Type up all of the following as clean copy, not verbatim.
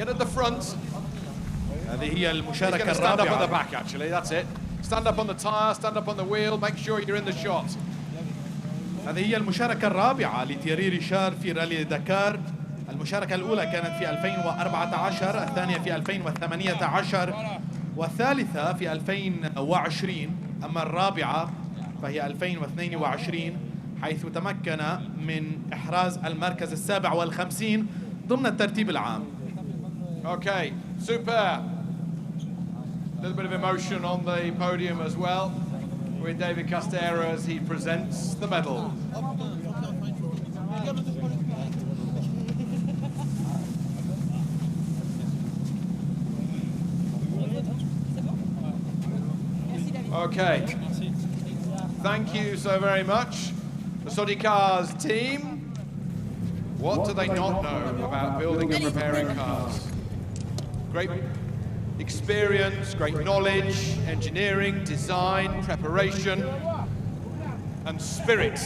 Get at the front. هذه هي المشاركة He's going to stand up on the الرابعة. back, actually. That's it. Stand up on the tyre, stand up on the wheel. Make sure you're in the shot. هذه هي المشاركة الرابعة لتييري ريشار في رالي دكار. المشاركة الأولى كانت في 2014، الثانية في 2018، والثالثة في 2020. أما الرابعة فهي 2022، حيث تمكن من إحراز المركز السابع والخمسين ضمن الترتيب العام. Okay, super. A little bit of emotion on the podium as well, with David Castera as he presents the medal. Okay, thank you so very much. The Saudi Cars team, what do they not know about building and preparing cars? Great experience, great knowledge, engineering, design, preparation, and spirit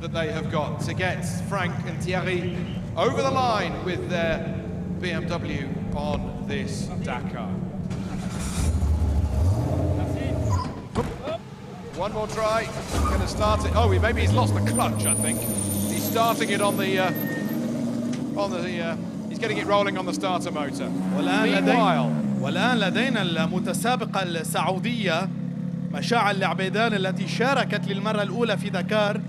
that they have got to get Frank and Thierry over the line with their BMW on this Dakar. One more try, going to start it. Oh, maybe he's lost the clutch, I think. He's starting it on the, he's getting it rolling on the starter motor. والآن لدينا المتسابقة السعودية مشاعل العبيدان التي شاركت للمرة الأولى في دكار،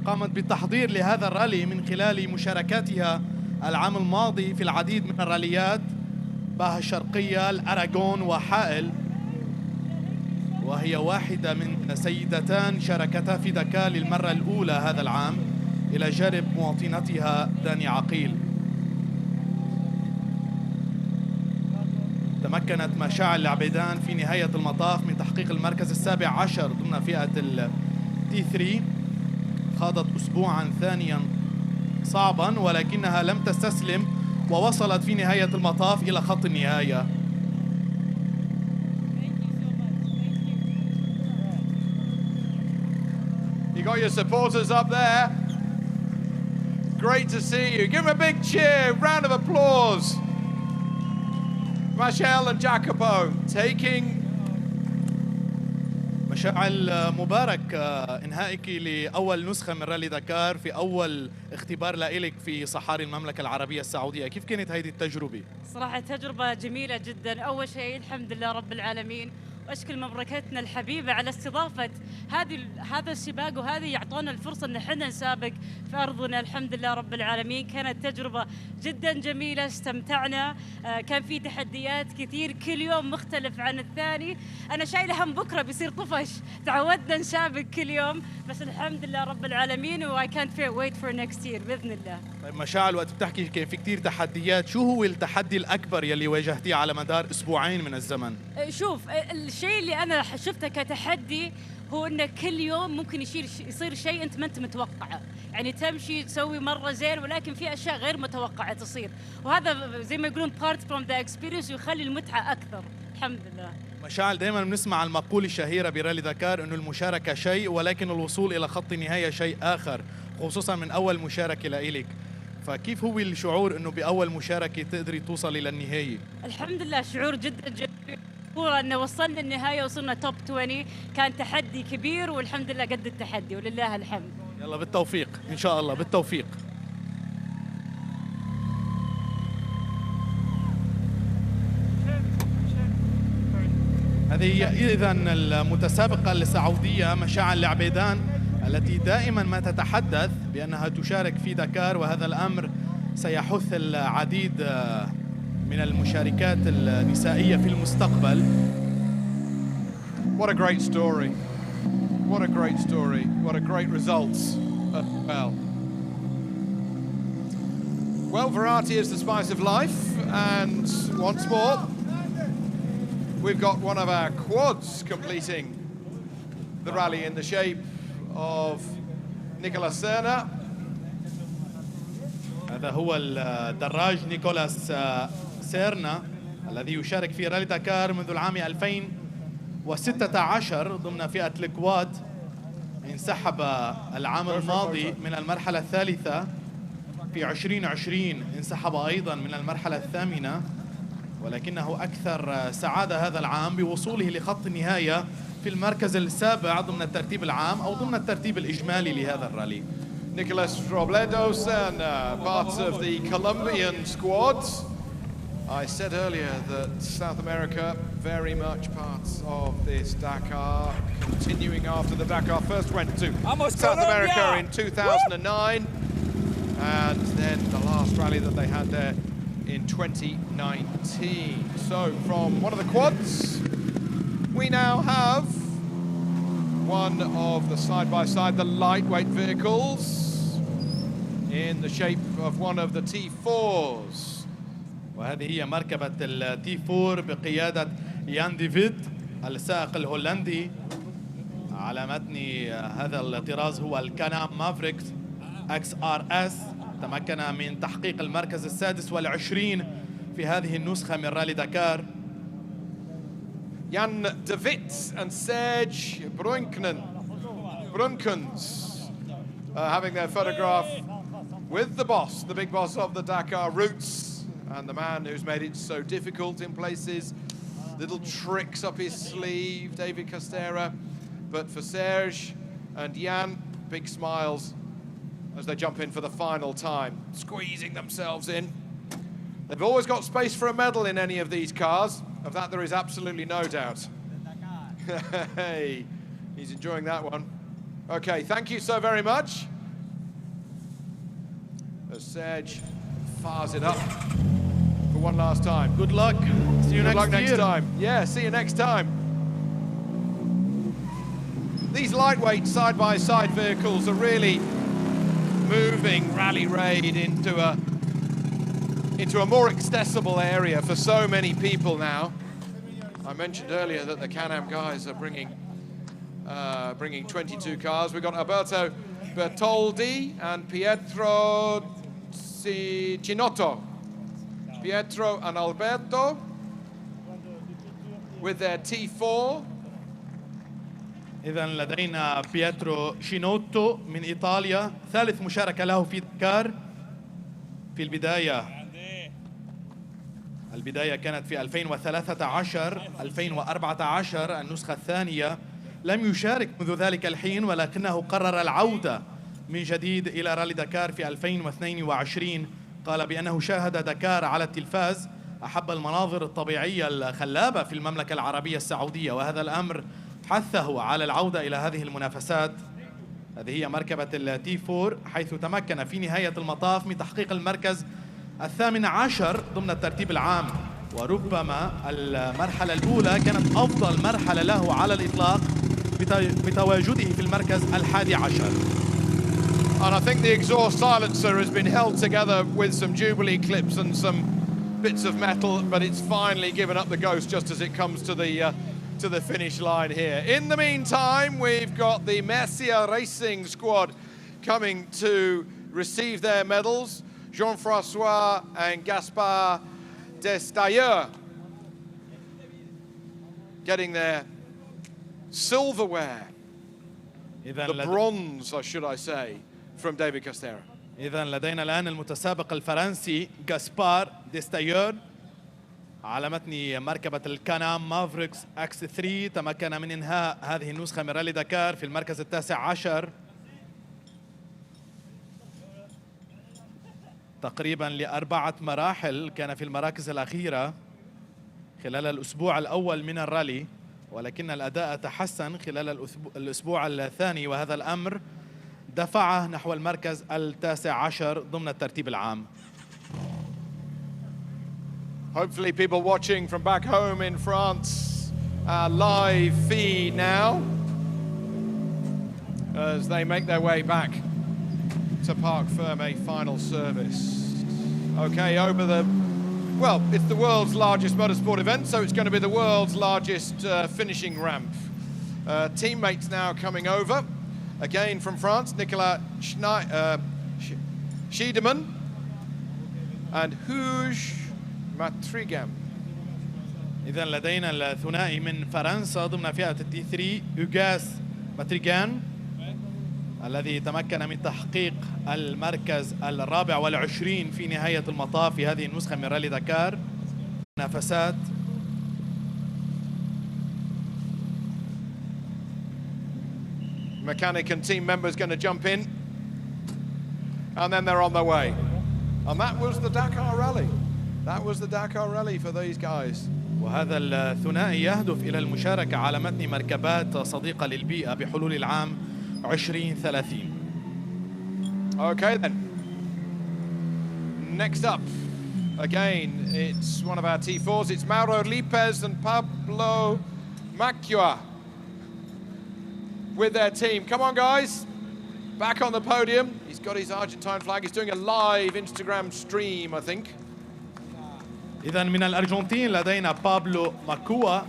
قامت بالتحضير لهذا الرالي من خلال مشاركاتها العام الماضي في العديد من الراليات، باها الشرقية، الأراغون وحائل، وهي واحدة من سيدتان شاركتا في دكار للمرة الأولى هذا العام إلى جانب مواطنتها داني عقيل. تمكنت مشاعل العبيدان في نهاية المطاف من تحقيق المركز السابع عشر ضمن فئة التي 3. خاضت أسبوعا ثانيا صعبا ولكنها لم تستسلم ووصلت في نهاية المطاف إلى خط النهاية. You got your supporters up there. Great to see you. Give them a big cheer, round of applause. Michelle and Jacopo taking. مشاعل مبارك، إنهائك لأول نسخة من رالي دكار في أول اختبار لإلك في صحاري المملكة العربية السعودية. كيف كانت هذه التجربة؟ صراحة تجربة جميلة جدا. أول شيء الحمد لله رب العالمين، واشكر مملكتنا الحبيبه على استضافه هذا السباق، وهذه يعطونا الفرصه ان احنا نسابق في ارضنا. الحمد لله رب العالمين، كانت تجربه جدا جميله، استمتعنا. كان في تحديات كثير، كل يوم مختلف عن الثاني. انا شايله هم بكره بيصير طفش، تعودنا نسابق كل يوم، بس الحمد لله رب العالمين و I can't wait for next year باذن الله. طيب مشاعل، وقت بتحكي كان في كثير تحديات، شو هو التحدي الاكبر يلي واجهتيه على مدار اسبوعين من الزمن؟ شوف، الشيء اللي انا شفته كتحدي هو انه كل يوم ممكن يصير شيء انت ما انت متوقعه، يعني تمشي تسوي مره زين ولكن في اشياء غير متوقعه تصير، وهذا زي ما يقولون part from the experience ويخلي المتعه اكثر. الحمد لله. مشاعل، دائما بنسمع المقولة الشهيرة برالي دكار انه المشاركة شيء ولكن الوصول الى خط النهاية شيء اخر، خصوصا من اول مشاركة لإلك. فكيف هو الشعور انه باول مشاركة تقدري توصلي للنهاية؟ الحمد لله شعور جدا جميل، هو انه وصلنا النهاية، وصلنا توب 20. كان تحدي كبير والحمد لله قد التحدي ولله الحمد. يلا بالتوفيق ان شاء الله، بالتوفيق. هذه إذا المتسابقة السعودية مشاعل العبيدان التي دائما ما تتحدث بأنها تشارك في دكار، وهذا الأمر سيحث العديد من المشاركات النسائية في المستقبل. What a great story. What a great story. What a great results. Well, variety is the spice of life, and once more we've got one of our quads completing the rally in the shape of Nicolas Serna. هذا هو الدراج نيكولاس سيرنا الذي يشارك في رالي دكار منذ العام 2016 ضمن فئة الكواد. انسحب العام الماضي من المرحلة الثالثة، في 2020 انسحب أيضا من المرحلة الثامنة، ولكنه أكثر سعادة هذا العام بوصوله لخط النهاية في المركز السابع ضمن الترتيب العام أو ضمن الترتيب الإجمالي لهذا الرالي. Nicolas Robledos and parts of the Colombian squad. I said earlier that South America very much parts of this Dakar, continuing after the Dakar first went to South America in 2009, and then the last rally that they had there in 2019. So from one of the quads, we now have one of the side-by-side, the lightweight vehicles, in the shape of one of the T4s. وهذه هي مركبة التي 4 بقيادة يان ديفيد السائق الهولندي. على متن هذا الطراز هو الكانام مافريكس XRS. تمكن من تحقيق المركز السادس والعشرين في هذه النسخة من رالي دكار. Jan de Wit and Serge Brunkens having their photograph with the boss, the big boss of the Dakar routes, and the man who's made it so difficult in places. Little tricks up his sleeve, David Costera. But for Serge and Jan, big smiles as they jump in for the final time, squeezing themselves in. They've always got space for a medal in any of these cars. Of that, there is absolutely no doubt. Hey, he's enjoying that one. Okay, thank you so very much. As Serge fires it up for one last time. Good luck. See you next time. Yeah, see you next time. These lightweight side-by-side vehicles are really moving Rally Raid into a more accessible area for so many people now. I mentioned earlier that the Can-Am guys are bringing 22 cars. We've got Alberto Bertoldi and Pietro Cinotto. Pietro and Alberto with their T4. إذا لدينا بيترو شينوتو من إيطاليا، ثالث مشاركة له في دكار. في البداية كانت في 2013 2014 النسخة الثانية. لم يشارك منذ ذلك الحين، ولكنه قرر العودة من جديد إلى رالي دكار في 2022. قال بأنه شاهد دكار على التلفاز، أحب المناظر الطبيعية الخلابة في المملكة العربية السعودية، وهذا الأمر حثه على العودة إلى هذه المنافسات. هذه هي مركبة التي 4، حيث تمكن في نهاية المطاف من تحقيق المركز 18 ضمن الترتيب العام، وربما المرحلة الأولى كانت أفضل مرحلة له على الإطلاق بتواجده في المركز 11. And I think the exhaust silencer has been held together with some Jubilee clips and some bits of metal, but it's finally given up the ghost just as it comes to the finish line here. In the meantime, we've got the Mercia Racing squad coming to receive their medals. Jean-François and Gaspard Destailleur getting their silverware, the bronze, should I say, from David Costera. إذا لدينا الآن المتسابق الفرنسي غاسبار ديستايور على متن مركبة الكانام مافريكس اكس 3. تمكن من إنهاء هذه النسخة من رالي دكار في المركز 19 تقريبا ل4 مراحل. كان في المراكز الأخيرة خلال الأسبوع الأول من الرالي، ولكن الأداء تحسن خلال الأسبوع الثاني، وهذا الأمر دفعه نحو المركز 19 ضمن الترتيب العام. Hopefully people watching from back home in France, live feed now as they make their way back to Parc Fermé final service. Okay, well, it's the world's largest motorsport event, so it's going to be the world's largest finishing ramp. Teammates now coming over, again from France, Nicolas Schiedemann and Hugues Matrigam. إذا لدينا الثنائي من فرنسا ضمن فئة التي 3 هوغاس ماتريغان الذي تمكن من تحقيق المركز 24 في نهاية المطاف في هذه النسخة من رالي دكار. منافسات. Mechanic and team members going to jump in, and then they're on their way. And that was the Dakar Rally. That was the Dakar Rally for these guys. وهذا الثنائي يهدف إلى المشاركة على متن مركبات صديقة للبيئة بحلول العام 2030. Okay then. Next up, again, it's one of our T4s. It's Mauro Lopez and Pablo Macchia with their team. Come on, guys. Back on the podium. He's got his Argentine flag. He's doing a live Instagram stream, I think. إذن من الأرجنتين لدينا بابلو ماكوا،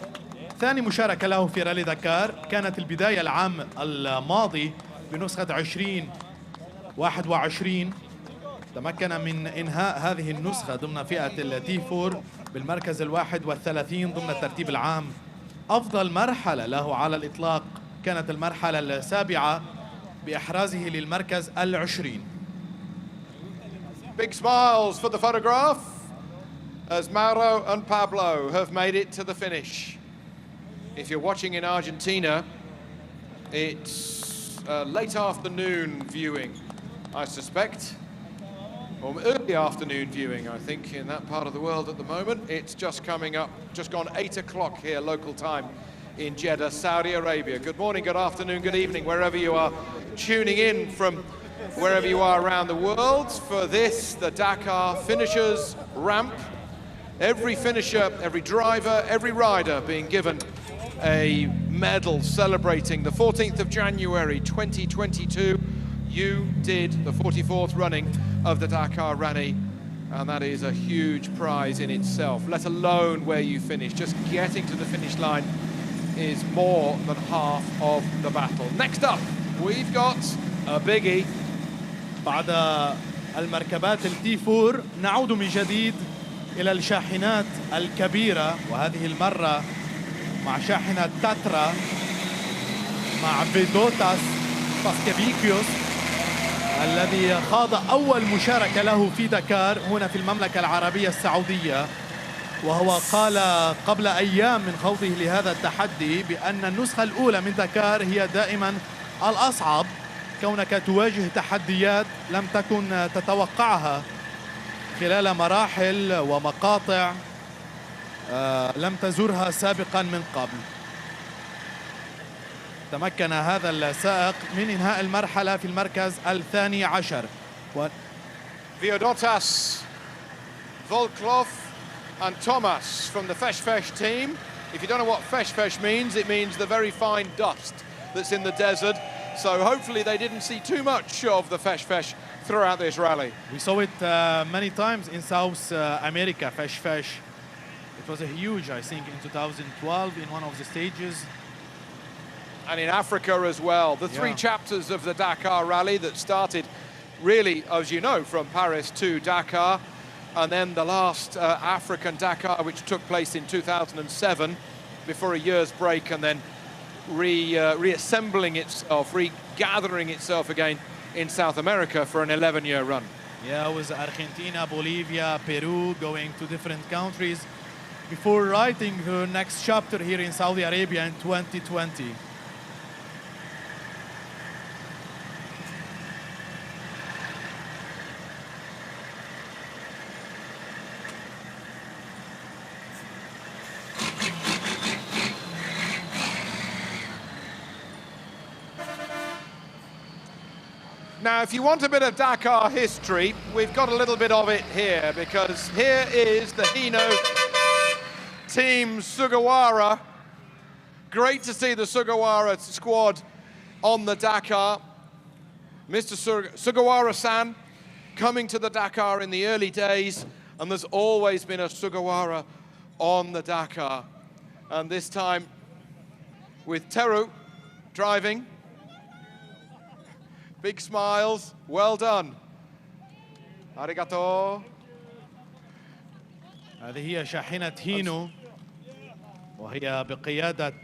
ثاني مشاركة له في رالي دكار. كانت البداية العام الماضي بنسخة 2021. تمكن من إنهاء هذه النسخة ضمن فئة التي 4 بالمركز 31 ضمن الترتيب العام. أفضل مرحلة له على الإطلاق كانت المرحلة السابعة بإحرازه للمركز 20. Big smiles for the photograph as Mauro and Pablo have made it to the finish. If you're watching in Argentina, it's late afternoon viewing, I suspect, or early afternoon viewing, I think, in that part of the world at the moment. It's just coming up, just gone 8 o'clock here, local time, in Jeddah, Saudi Arabia. Good morning, good afternoon, good evening, wherever you are tuning in from, wherever you are around the world for this, the Dakar Finishers Ramp. Every finisher, every driver, every rider being given a medal celebrating the 14th of January 2022. You did the 44th running of the Dakar Rally, and that is a huge prize in itself, let alone where you finish. Just getting to the finish line is more than half of the battle. Next up, we've got a biggie. بعد المركبات التي 4 نعود من جديد إلى الشاحنات الكبيرة، وهذه المرة مع شاحنة تاترا مع فيدوتاس باسكيفيكيوس الذي خاض أول مشاركة له في دكار هنا في المملكة العربية السعودية. وهو قال قبل أيام من خوضه لهذا التحدي بأن النسخة الأولى من دكار هي دائما الأصعب، كونك تواجه تحديات لم تكن تتوقعها خلال مراحل ومقاطع لم تزورها سابقا من قبل. تمكن هذا السائق من إنهاء المرحلة في المركز 12. Viodotas, Volklov and Thomas from the Fesh team. If you don't know what Fesh means, it means the very fine dust that's in the desert. So hopefully they didn't see too much of the Fesh throughout this rally. We saw it many times in South America, Fesh. It was a huge, I think, in 2012 in one of the stages. And in Africa as well. The three chapters of the Dakar Rally that started really, as you know, from Paris to Dakar, and then the last African Dakar, which took place in 2007 before a year's break, and then reassembling itself, regathering itself again in South America for an 11-year run. Yeah, with Argentina, Bolivia, Peru, going to different countries before writing the next chapter here in Saudi Arabia in 2020. Now, if you want a bit of Dakar history, we've got a little bit of it here, because here is the Hino Team Sugawara. Great to see the Sugawara squad on the Dakar. Mr. Sugawara-san coming to the Dakar in the early days, and there's always been a Sugawara on the Dakar. And this time with Teru driving. Big smiles, well done. Arigato. هذه هي شاحنة هينو، وهي بقيادة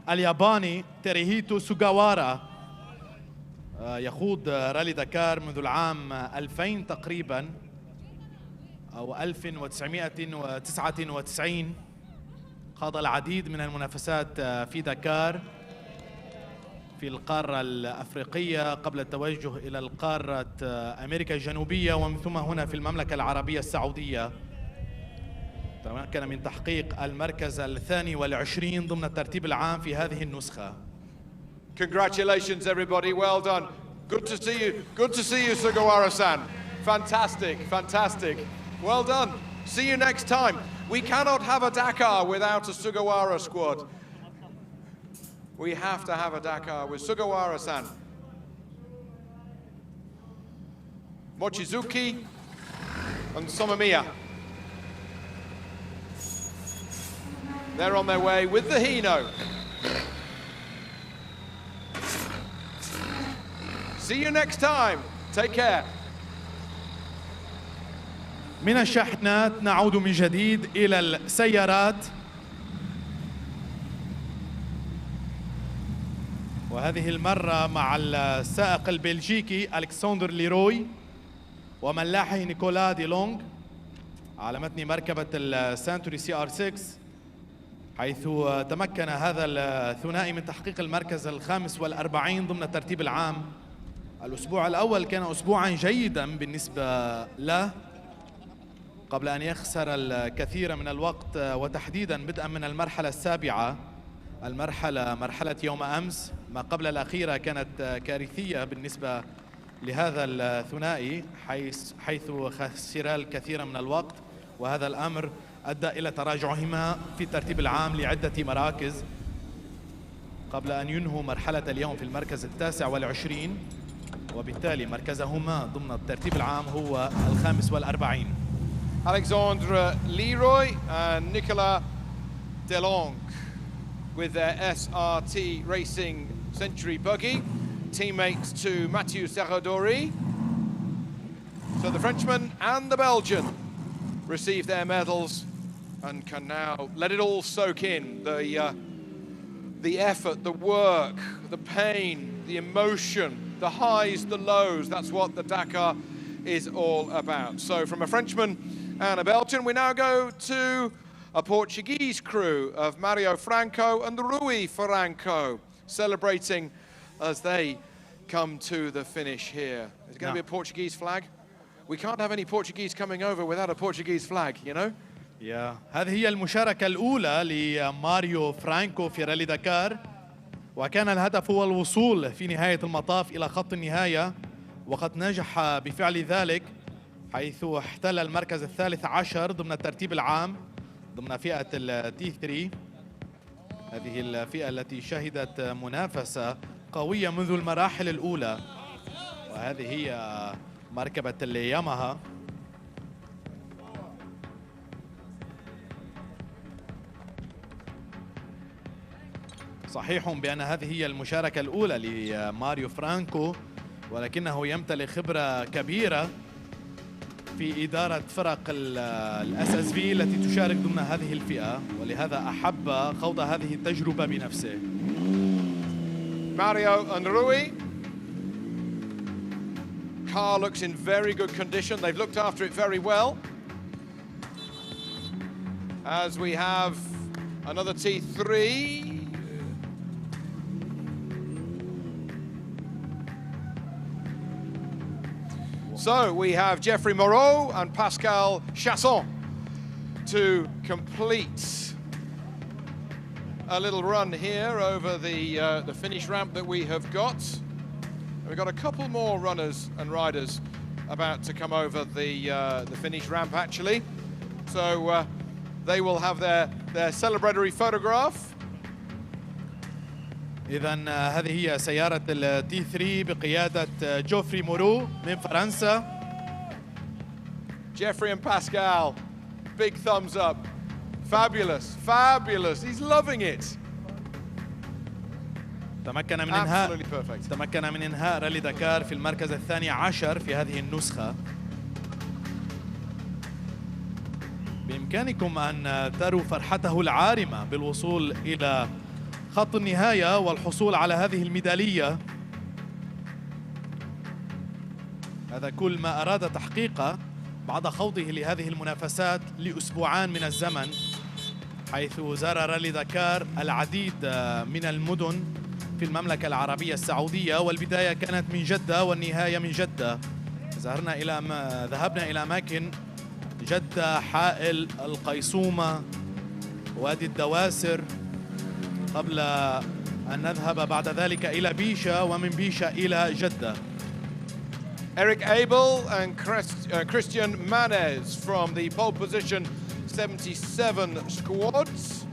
الياباني تيريهيتو سوغاوارا. يخوض رالي دكار منذ العام 2000 تقريبا. أو 1999 خاض العديد من المنافسات في دكار في القارة الأفريقية قبل التوجه إلى القارة أمريكا الجنوبية ومن ثم هنا في المملكة العربية السعودية. تمكن من تحقيق المركز 22 ضمن الترتيب العام في هذه النسخة. Congratulations everybody, well done. Good to see you. Good to see you, Sugawara-san. Fantastic, fantastic. Well done. See you next time. We cannot have a Dakar without a Sugawara squad. We have to have a Dakar with Sugawara-san, Mochizuki, and Somamiya. They're on their way with the Hino. See you next time. Take care. من الشاحنات نعود من جديد إلى السيارات، وهذه المرة مع السائق البلجيكي ألكسندر ليروي وملاحه نيكولا دي لونغ على متن مركبة السانتوري CR6، حيث تمكن هذا الثنائي من تحقيق المركز 45 ضمن الترتيب العام. الأسبوع الأول كان أسبوعا جيدا بالنسبة له قبل أن يخسر الكثير من الوقت، وتحديدا بدءا من المرحلة السابعة، مرحلة يوم أمس. ما قبل الأخيرة كانت كارثية بالنسبة لهذا الثنائي حيث خسر الكثير من الوقت، وهذا الأمر أدى إلى تراجعهما في الترتيب العام لعدة مراكز قبل أن ينهوا مرحلة اليوم في المركز 29، وبالتالي مركزهما ضمن الترتيب العام هو 45. Alexandre Leroy and Nicolas Delong with their SRT Racing Century buggy, teammates to Mathieu Serradori. So the Frenchman and the Belgian receive their medals and can now let it all soak in. The effort, the work, the pain, the emotion, the highs, the lows, that's what the Dakar is all about. So from a Frenchman and a Belgian, we now go to a Portuguese crew of Mario Franco and Rui Franco, celebrating as they come to the finish here. Is it going to be a Portuguese flag? We can't have any Portuguese coming over without a Portuguese flag, you know? هذه هي المشاركة الأولى لماريو فرانكو في رالي دكار، وكان الهدف هو الوصول في نهاية المطاف إلى خط النهاية، وقد نجح بفعل ذلك حيث احتل المركز 13 ضمن الترتيب العام ضمن فئة التي 3. هذه الفئة التي شهدت منافسة قوية منذ المراحل الأولى، وهذه هي مركبة الياماها. صحيح بأن هذه هي المشاركة الأولى لماريو فرانكو، ولكنه يمتلك خبرة كبيرة في إدارة فرق الSSV التي تشارك ضمن هذه الفئة، ولهذا أحب خوض هذه التجربة بنفسه. Mario and Rui. Car looks in very good condition. They've looked after it very well. As we have another T3. So we have Geoffrey Moreau and Pascal Chasson to complete a little run here over the finish ramp that we have got. We've got a couple more runners and riders about to come over the finish ramp actually. So they will have their celebratory photograph. إذن هذه هي سيارة التي 3 بقيادة جوفري مورو من فرنسا. Geoffrey and Pascal, big thumbs up. Fabulous, fabulous. He's loving it. تمكن من إنهاء رالي دكار في المركز 12 في هذه النسخة. بإمكانكم أن تروا فرحته العارمة بالوصول إلى خط النهاية والحصول على هذه الميدالية. هذا كل ما أراد تحقيقه بعد خوضه لهذه المنافسات لأسبوعان من الزمن، حيث زار رالي دكار العديد من المدن في المملكة العربية السعودية، والبداية كانت من جدة والنهاية من جدة. ذهبنا إلى أماكن جدة، حائل، القيصومة، وادي الدواسر، قبل أن نذهب بعد ذلك إلى بيشة، ومن بيشة إلى جدة. Eric Abel and Christian Manez from the pole position 77 squads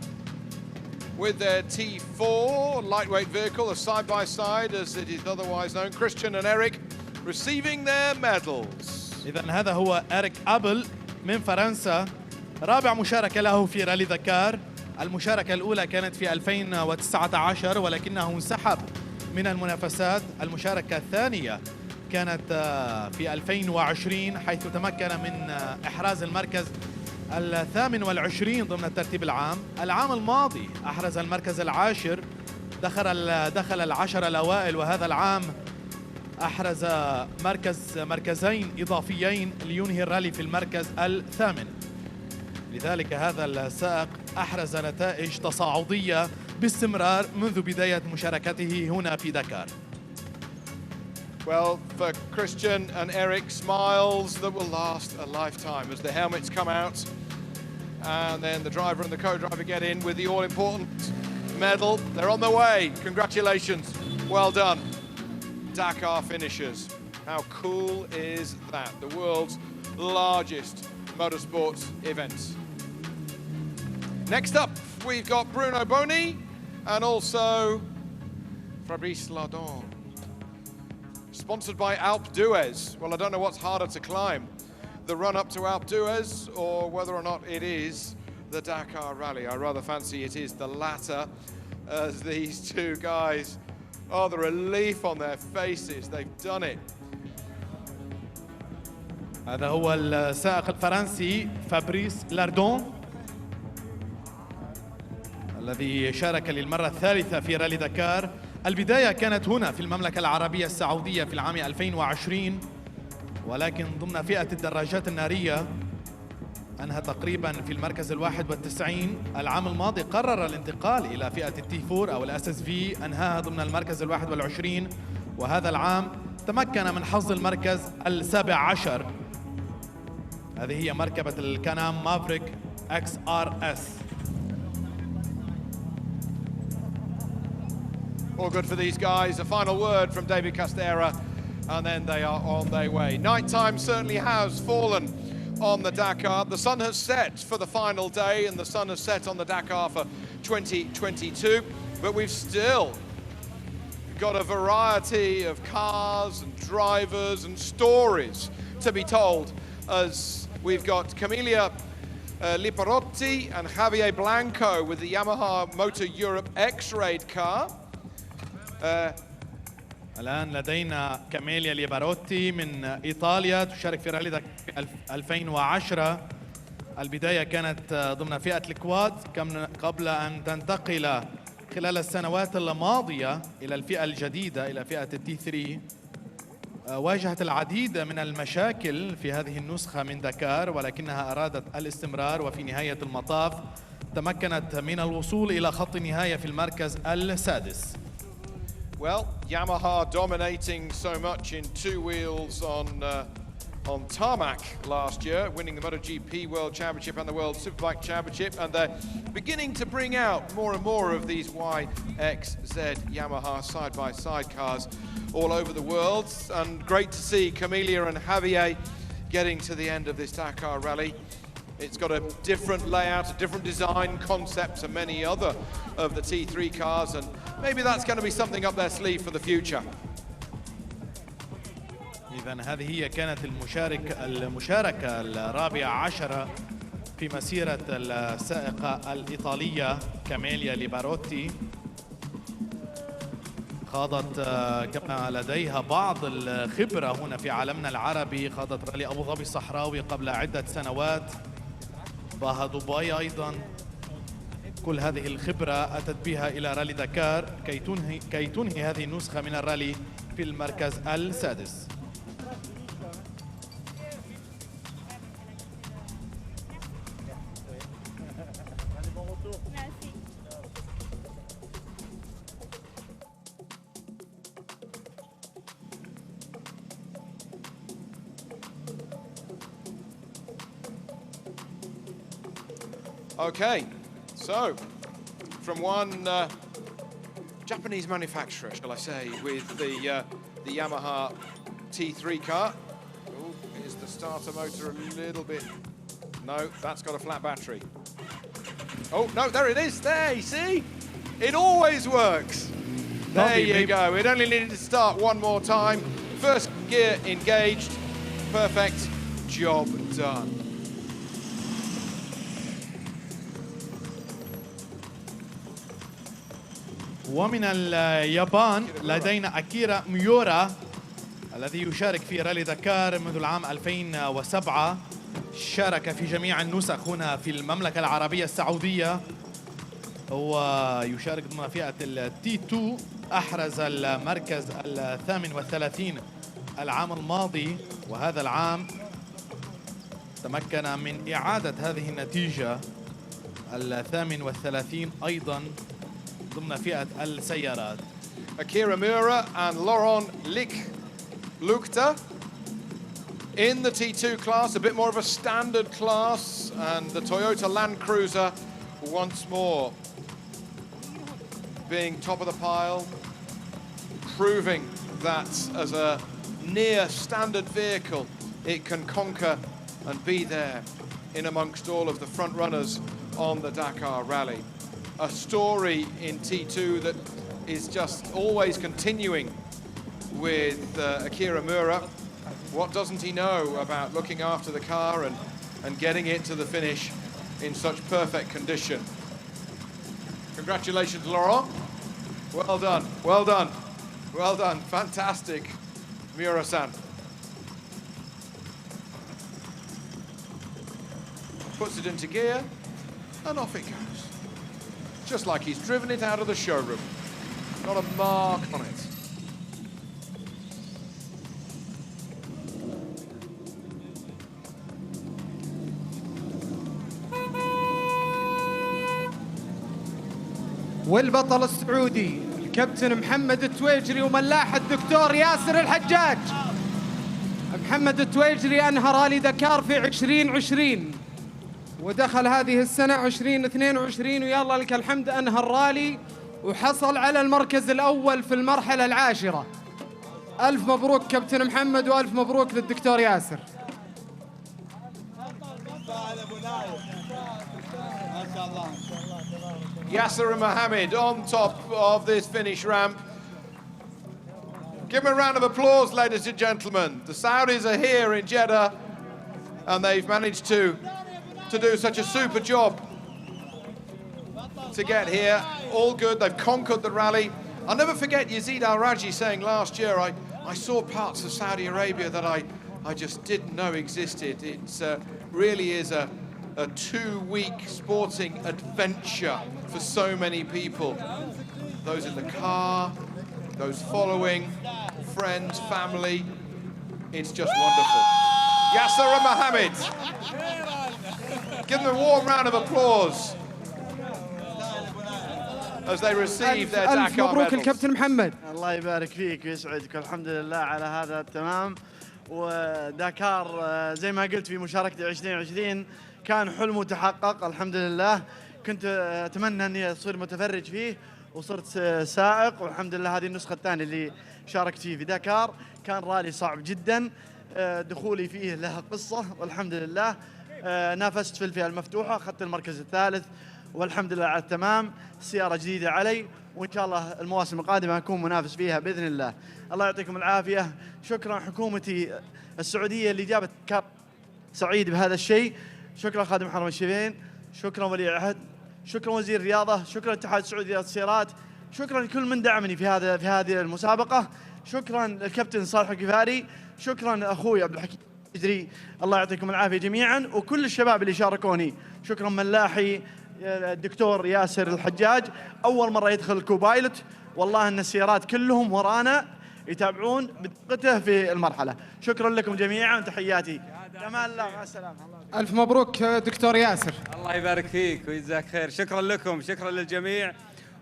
with their T4 lightweight vehicle, a side-by-side as it is otherwise known. Christian and Eric receiving their medals. إذن هذا هو إريك أبل من فرنسا، رابع مشاركة له في رالي دكار. المشاركة الأولى كانت في 2019 ولكنه انسحب من المنافسات. المشاركة الثانية كانت في 2020 حيث تمكن من إحراز المركز 28 ضمن الترتيب العام. العام الماضي أحرز المركز العاشر، دخل العشر الأوائل، وهذا العام أحرز مركزين إضافيين لينهي الرالي في المركز الثامن. لذلك هذا السائق أحرز نتائج تصاعدية باستمرار منذ بداية مشاركته هنا في دكار. Well, for Christian and Eric, smiles that will last a lifetime as the helmets come out and then the driver and the co-driver get in with the all-important medal. They're on their way. Congratulations. Well done. Dakar finishers. How cool is that? The world's largest motorsports event. Next up, we've got Bruno Boni and also Fabrice Lardon. Sponsored by Alpe d'Huez. Well, I don't know what's harder to climb, the run up to Alpe d'Huez or whether or not it is the Dakar Rally. I rather fancy it is the latter, as these two guys, oh, the relief on their faces, they've done it. هذا هو السائق الفرنسي فابريس لاردون الذي شارك للمرة الثالثة في رالي دكار. البداية كانت هنا في المملكة العربية السعودية في العام 2020، ولكن ضمن فئة الدراجات النارية أنهى تقريبا في المركز 91. العام الماضي قرر الانتقال إلى فئة التي 4 أو الأس اس في، أنهاها ضمن المركز 21، وهذا العام تمكن من حظ المركز 17. هذه هي مركبة الكانام مافريك اكس ار اس. All good for these guys. A final word from David Castera, and then they are on their way. Nighttime certainly has fallen on the Dakar. The sun has set for the final day, and the sun has set on the Dakar for 2022. But we've still got a variety of cars and drivers and stories to be told, as we've got Camelia Liparotti and Javier Blanco with the Yamaha Motor Europe X-Raid car. الآن لدينا كاميليا ليباروتي من إيطاليا تشارك في رالي 2010. البداية كانت ضمن فئة الكواد قبل أن تنتقل خلال السنوات الماضية إلى الفئة الجديدة إلى فئة التي 3. واجهت العديد من المشاكل في هذه النسخة من دكار، ولكنها أرادت الاستمرار، وفي نهاية المطاف تمكنت من الوصول إلى خط النهاية في المركز السادس. Well, Yamaha dominating so much in two wheels on tarmac last year, winning the MotoGP World Championship and the World Superbike Championship, and they're beginning to bring out more and more of these YXZ Yamaha side-by-side cars all over the world. And great to see Camelia and Javier getting to the end of this Dakar Rally. It's got a different layout, a different design concept to many other of the T3 cars, and maybe that's going to be something up their sleeve for the future. إذن هذه هي كانت المشاركة الرابعة عشرة في مسيرة السائقة الإيطالية كاميليا ليباروتي. خاضت كما لديها بعض الخبرة هنا في عالمنا العربي، خاضت رالي أبو ظبي الصحراوي قبل عدة سنوات، باها دبي أيضا. كل هذه الخبرة أتت بها إلى رالي دكار كي تنهي هذه النسخة من الرالي في المركز السادس. Okay, so from one Japanese manufacturer, shall I say, with the Yamaha T3 car. Oh, is the starter motor a little bit? No, that's got a flat battery. Oh, no, there it is. There, you see? It always works. There you go. It only needed to start one more time. First gear engaged. Perfect. Job done. ومن اليابان لدينا أكيرا ميورا الذي يشارك في رالي دكار منذ العام 2007. شارك في جميع النسخ هنا في المملكة العربية السعودية. هو يشارك ضمن فئة التي 2. أحرز المركز 38 العام الماضي، وهذا العام تمكن من إعادة هذه النتيجة 38 أيضا ضمن فئة السيارات. Akira Miura and Laurent Lukta in the T2 class, a bit more of a standard class, and the Toyota Land Cruiser once more being top of the pile, proving that as a near standard vehicle it can conquer and be there in amongst all of the front runners on the Dakar Rally. A story in T2 that is just always continuing with Akira Miura. What doesn't he know about looking after the car and getting it to the finish in such perfect condition? Congratulations, Laurent. Well done, well done, well done. Fantastic, Miura-san. Puts it into gear, and off it goes. Just like he's driven it out of the showroom. Not a mark on it. والبطل السعودي الكابتن محمد التويجري وملاح الدكتور ياسر الحجاج. محمد التويجري أنهى رالي دكار في 2020 ودخل هذه السنة 2022 ويلا لك الحمد أنهى الرالي وحصل على المركز الأول في المرحلة العاشرة. ألف مبروك كابتن محمد وألف مبروك للدكتور ياسر. Yasser and Mohammed on top of this finish ramp. Give them a round of applause, ladies and gentlemen. The Saudis are here in Jeddah and they've managed to do such a super job to get here. All good, they've conquered the rally. I'll never forget Yazid Al-Raji saying last year, I saw parts of Saudi Arabia that I just didn't know existed. It really is a 2-week sporting adventure for so many people. Those in the car, those following, friends, family. It's just wonderful. Yasser and Mohammed. Give them a warm round of applause as they receive their Dakar medals. مبروك الكابتن محمد. الله يبارك فيك ويسعدك والحمد لله على هذا التمام. وداكار زي ما قلت في مشاركتي 2020 كان حلم متحقق الحمد لله. كنت أتمنى أني أصير متفرج فيه وصرت سائق، والحمد لله هذه النسخة الثانية اللي شاركت فيه في داكار. كان رالي صعب جدا، دخولي فيه له قصة والحمد لله. نافست في الفئة المفتوحة، أخذت المركز الثالث والحمد لله على التمام. سيارة جديدة علي وإن شاء الله المواسم القادمة أكون منافس فيها بإذن الله. الله يعطيكم العافية. شكرا حكومتي السعودية اللي جابت كاب سعيد بهذا الشيء. شكرا خادم حرم الشيخين، شكرا ولي العهد، شكرا وزير الرياضة، شكرا الاتحاد السعودي للسيارات، شكرا لكل من دعمني في هذه المسابقة. شكرا الكابتن صالح القفاري، شكرا اخوي عبد الحكيم الجري. الله يعطيكم العافية جميعا وكل الشباب اللي شاركوني. شكرا ملاحي الدكتور ياسر الحجاج، اول مرة يدخل الكوبايلوت. والله ان السيارات كلهم ورانا يتابعون بدقته في المرحلة. شكرا لكم جميعا وتحياتي. امان الله، مع السلامه. ألف مبروك دكتور ياسر. الله يبارك فيك ويجزاك خير. شكرا لكم، شكرا للجميع.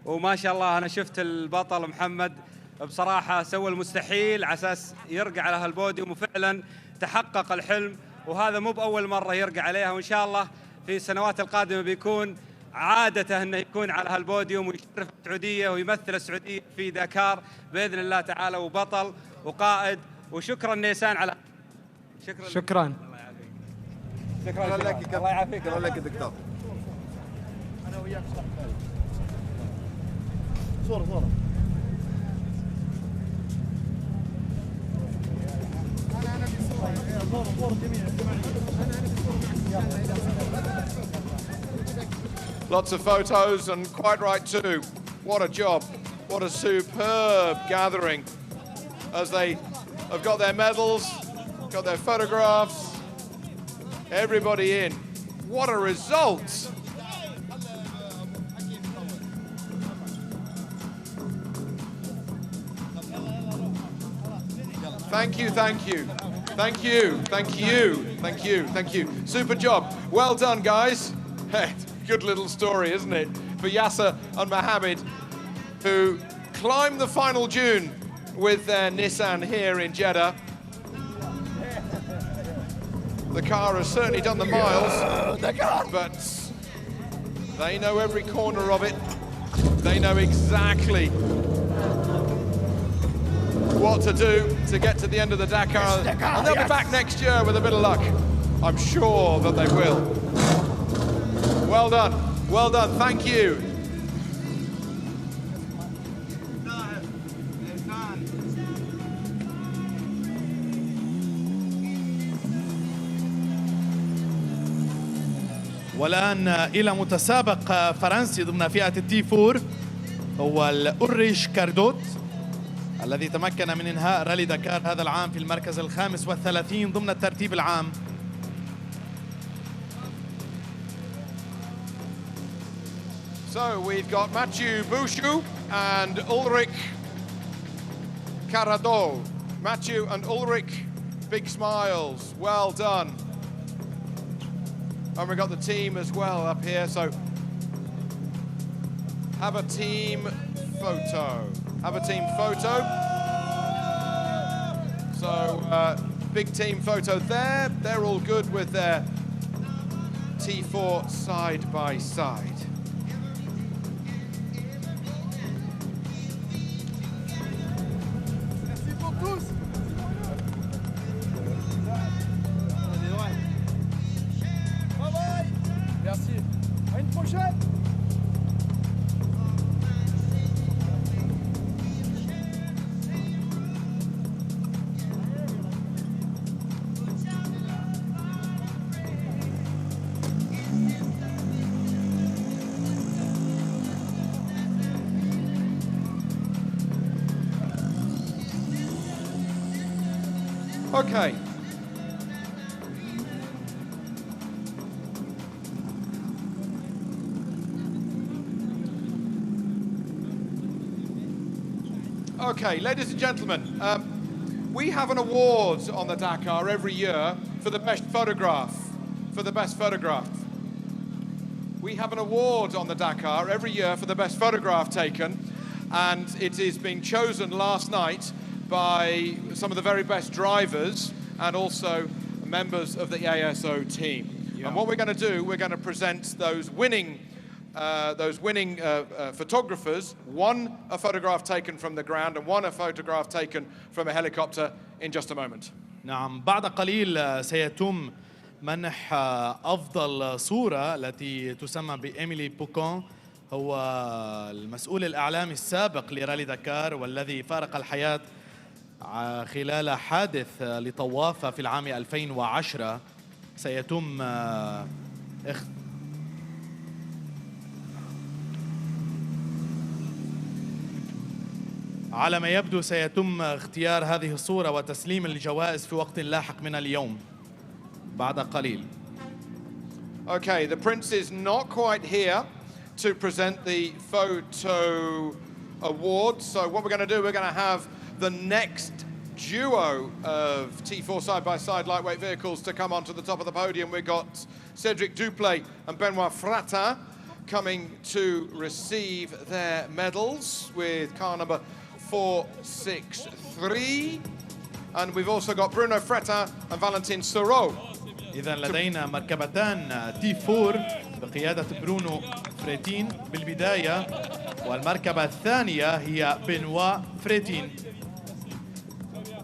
وما شاء الله أنا شفت البطل محمد بصراحة سوى المستحيل على أساس يرقى على هالبوديوم، وفعلا تحقق الحلم، وهذا مو بأول مرة يرقى عليها، وإن شاء الله في السنوات القادمة بيكون عادته أنه يكون على هالبوديوم ويشرف السعودية ويمثل السعودية في داكار بإذن الله تعالى، وبطل وقائد. وشكرا نيسان على شكرا. شكرا لك. الله يعافيك. شكرا لك دكتور. انا وياك صوره. Lots of photos, and quite right too. What a job. What a superb gathering as they have got their medals, got their photographs, everybody in. What a result. Thank you, thank you. Thank you, thank you, thank you, thank you. Super job. Well done, guys. Good little story, isn't it? For Yasser and Mohammed, who climbed the final dune with their Nissan here in Jeddah. The car has certainly done the miles, but they know every corner of it. They know exactly what to do to get to the end of the Dakar. And they'll be back next year with a bit of luck. I'm sure that they will. Well done. Well done. Thank you. والآن إلى متسابق فرنسي ضمن فئة التي 4، هو الأوريش كاردوت الذي تمكن من إنهاء رالي دكار هذا العام في المركز ال35 ضمن الترتيب العام. So we've got Mathieu Bouchou and Ulrich Carado. Mathieu and Ulrich, big smiles, well done. And we've got the team as well up here, so have a team photo. Have a team photo. So big team photo there. They're all good with their T4 side by side. Okay. Okay, ladies and gentlemen, we have an award on the Dakar every year for the best photograph. We have an award on the Dakar every year for the best photograph taken, and it is being chosen last night by some of the very best drivers and also members of the ASO team. Yeah. And what we're going to do, we're going to present those winning photographers, one a photograph taken from the ground and one a photograph taken from a helicopter, in just a moment. نعم، بعد قليل سيتم منح أفضل صورة التي تسمى بإيميلي بوكون. هو المسؤول الإعلامي السابق لرالي دكار والذي فارق الحياة خلال حادث لطوافة في العام 2010. سيتم على ما يبدو سيتم اختيار هذه الصورة وتسليم الجوائز في وقت لاحق من اليوم بعد قليل. Okay, the prince is not quite here to present the photo award. So what we're going to do, we're going to have the next duo of T4 side-by-side lightweight vehicles to come onto the top of the podium. We've got Cedric Duplay and Benoit Fratin coming to receive their medals with car number 463. And we've also got Bruno Fratin and Valentin Soro. إذا لدينا مركبتان تي 4 بقيادة برونو فريتين بالبداية، والمركبة الثانية هي بنوا فريتين.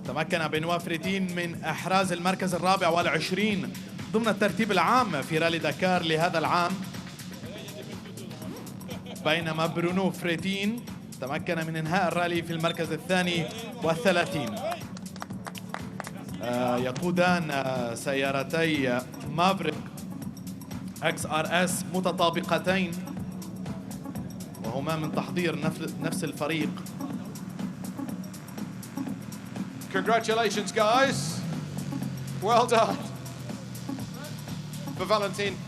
تمكن بنوا فريتين من إحراز المركز الرابع والعشرين ضمن الترتيب العام في رالي دكار لهذا العام، بينما برونو فريتين تمكن من إنهاء الرالي في المركز الثاني والثلاثين. يقودان سيارتي مافريك XRS متطابقتين، وهما من تحضير نفس الفريق. Congratulations, guys. Well done for Valentin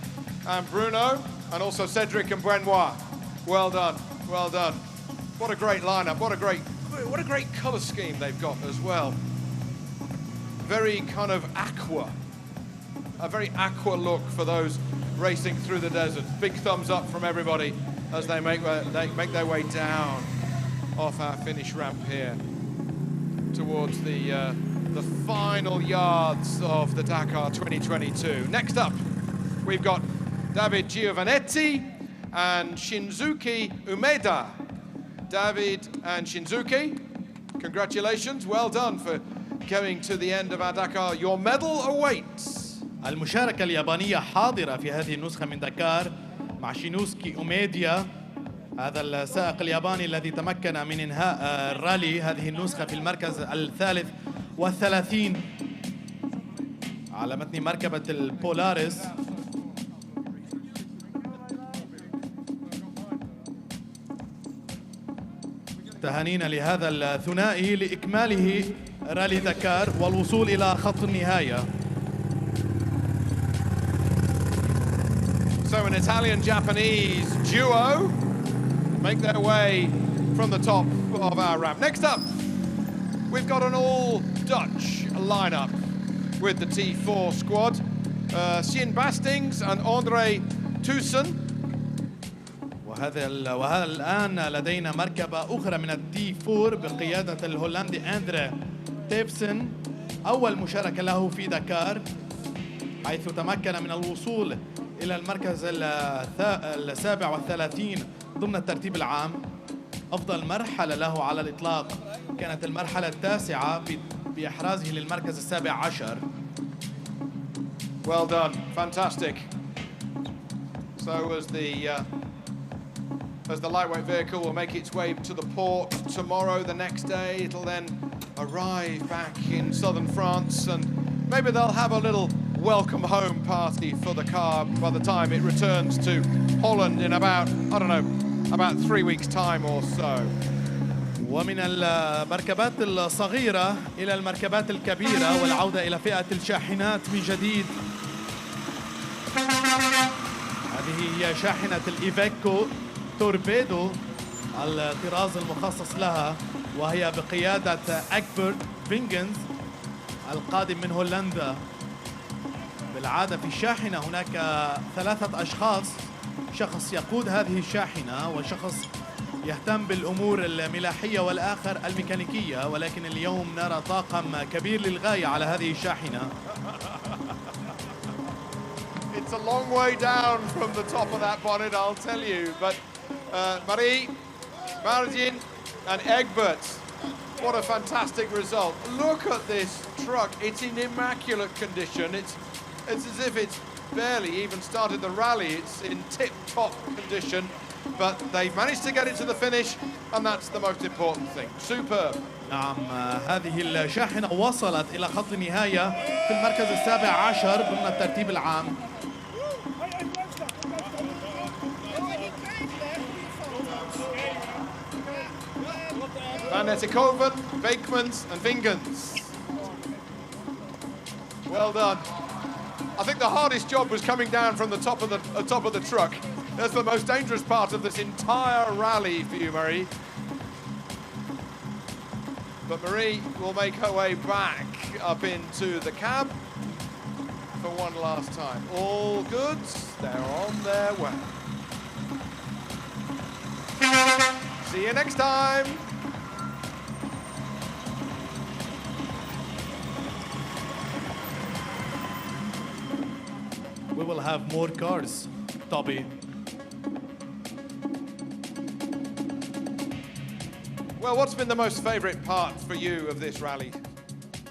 and Bruno, and also Cedric and Benoit. Well done, well done. What a great lineup, what a great colour scheme they've got as well. Very kind of aqua, a very aqua look for those racing through the desert. Big thumbs up from everybody as they make their way down off our finish ramp here towards the final yards of the Dakar 2022. Next up, we've got David Giovanetti and Shinzuki Umeda. David and Shinzuki, congratulations, well done for going to the end of our Dakar. Your medal awaits. المشاركة اليابانية حاضرة في هذه النسخة من دكار مع شينوسكي أوميديا، هذا السائق الياباني الذي تمكن من إنهاء الرالي هذه النسخة في المركز الثالث والثلاثين على متن مركبة البولاريس. تهانينا لهذا الثنائي لإكماله رالي دكار والوصول إلى خط النهاية. So an Italian-Japanese duo make their way from the top of our ramp. Next up, we've got an all-Dutch lineup with the T4 squad. Sien Bastings and André Tussen. وهذا الآن لدينا مركبة أخرى من التي 4 بقيادة الهولندي أندري تيبسن، أول مشاركة له في دكار، حيث تمكن من الوصول إلى المركز السابع والثلاثين ضمن الترتيب العام. أفضل مرحلة له على الإطلاق كانت المرحلة التاسعة بإحرازه للمركز السابع عشر. Well done, fantastic. So as the lightweight vehicle will make its way to the port tomorrow, the next day it'll then arrive back in southern France, and maybe they'll have a little welcome home party for the car by the time it returns to Holland in about, I don't know, about 3 weeks' time or so. ومن المركبات الصغيرة إلى المركبات الكبيرة والعودة إلى فئة الشاحنات من جديد. هذه هي شاحنة الإيفيكو توربيدو الطراز المخصص لها، وهي بقيادة أكبرت فينجنز القادم من هولندا. بالعادة في الشاحنة هناك 3 أشخاص، شخص يقود هذه الشاحنة وشخص يهتم بالأمور الملاحية والآخر الميكانيكية، ولكن اليوم نرى طاقم كبير للغاية على هذه الشاحنة. It's a long way down from the top of that bonnet, I'll tell you, but Marie, Margin and Egbert, what a fantastic result. Look at this truck, it's in immaculate condition. It's as if it's barely even started the rally. It's in tip-top condition, but they've managed to get it to the finish, and that's the most important thing. Superb. نعم، هذه الشاحنة وصلت إلى خط النهاية في المركز السابع عشر ضمن الترتيب العام. Van Etikoven, Beekmans and Vingens. Well done. I think the hardest job was coming down from the top of the truck. That's the most dangerous part of this entire rally for you, Marie. But Marie will make her way back up into the cab for one last time. All goods, they're on their way. See you next time. We will have more cars, Toby. Well, what's been the most favorite part for you of this rally?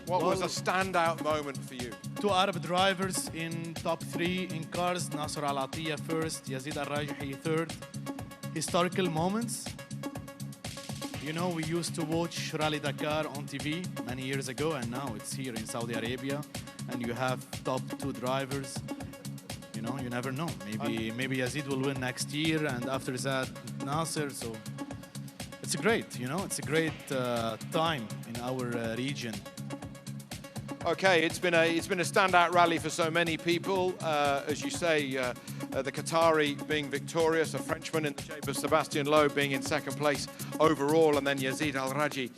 What was a Well, standout moment for you? Two Arab drivers in top 3 in cars, Nasser Al Attiyah first, Yazid Al Rajihi third. Historical moments. You know, we used to watch Rally Dakar on TV many years ago, and now it's here in Saudi Arabia, and you have top 2 drivers. You know, you never know. Maybe Yazid will win next year, and after that, Nasser. So it's great, you know, it's a great time in our region. Okay, it's been a standout rally for so many people. As you say, the Qatari being victorious, a Frenchman in the shape of Sebastien Loeb being in second place overall, and then Yazid Al Raji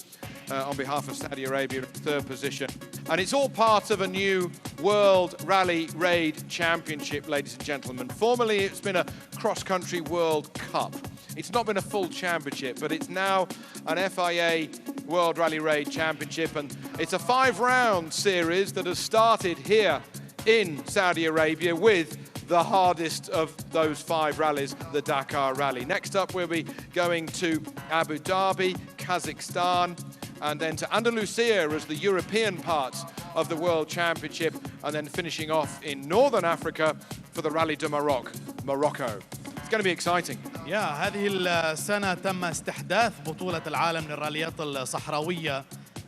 on behalf of Saudi Arabia in third position. And it's all part of a new World Rally Raid Championship, ladies and gentlemen. Formerly, it's been a cross-country World Cup. It's not been a full championship, but it's now an FIA World Rally Raid Championship, and it's a 5-round series that has started here in Saudi Arabia with the hardest of those 5 rallies, the Dakar Rally. Next up, we'll be going to Abu Dhabi, Kazakhstan, and then to Andalusia as the European parts of the World Championship, and then finishing off in Northern Africa for the Rally de Maroc, Morocco. It's going to be exciting. هذه السنة تم استحداث بطولة العالم للراليات الصحراوية.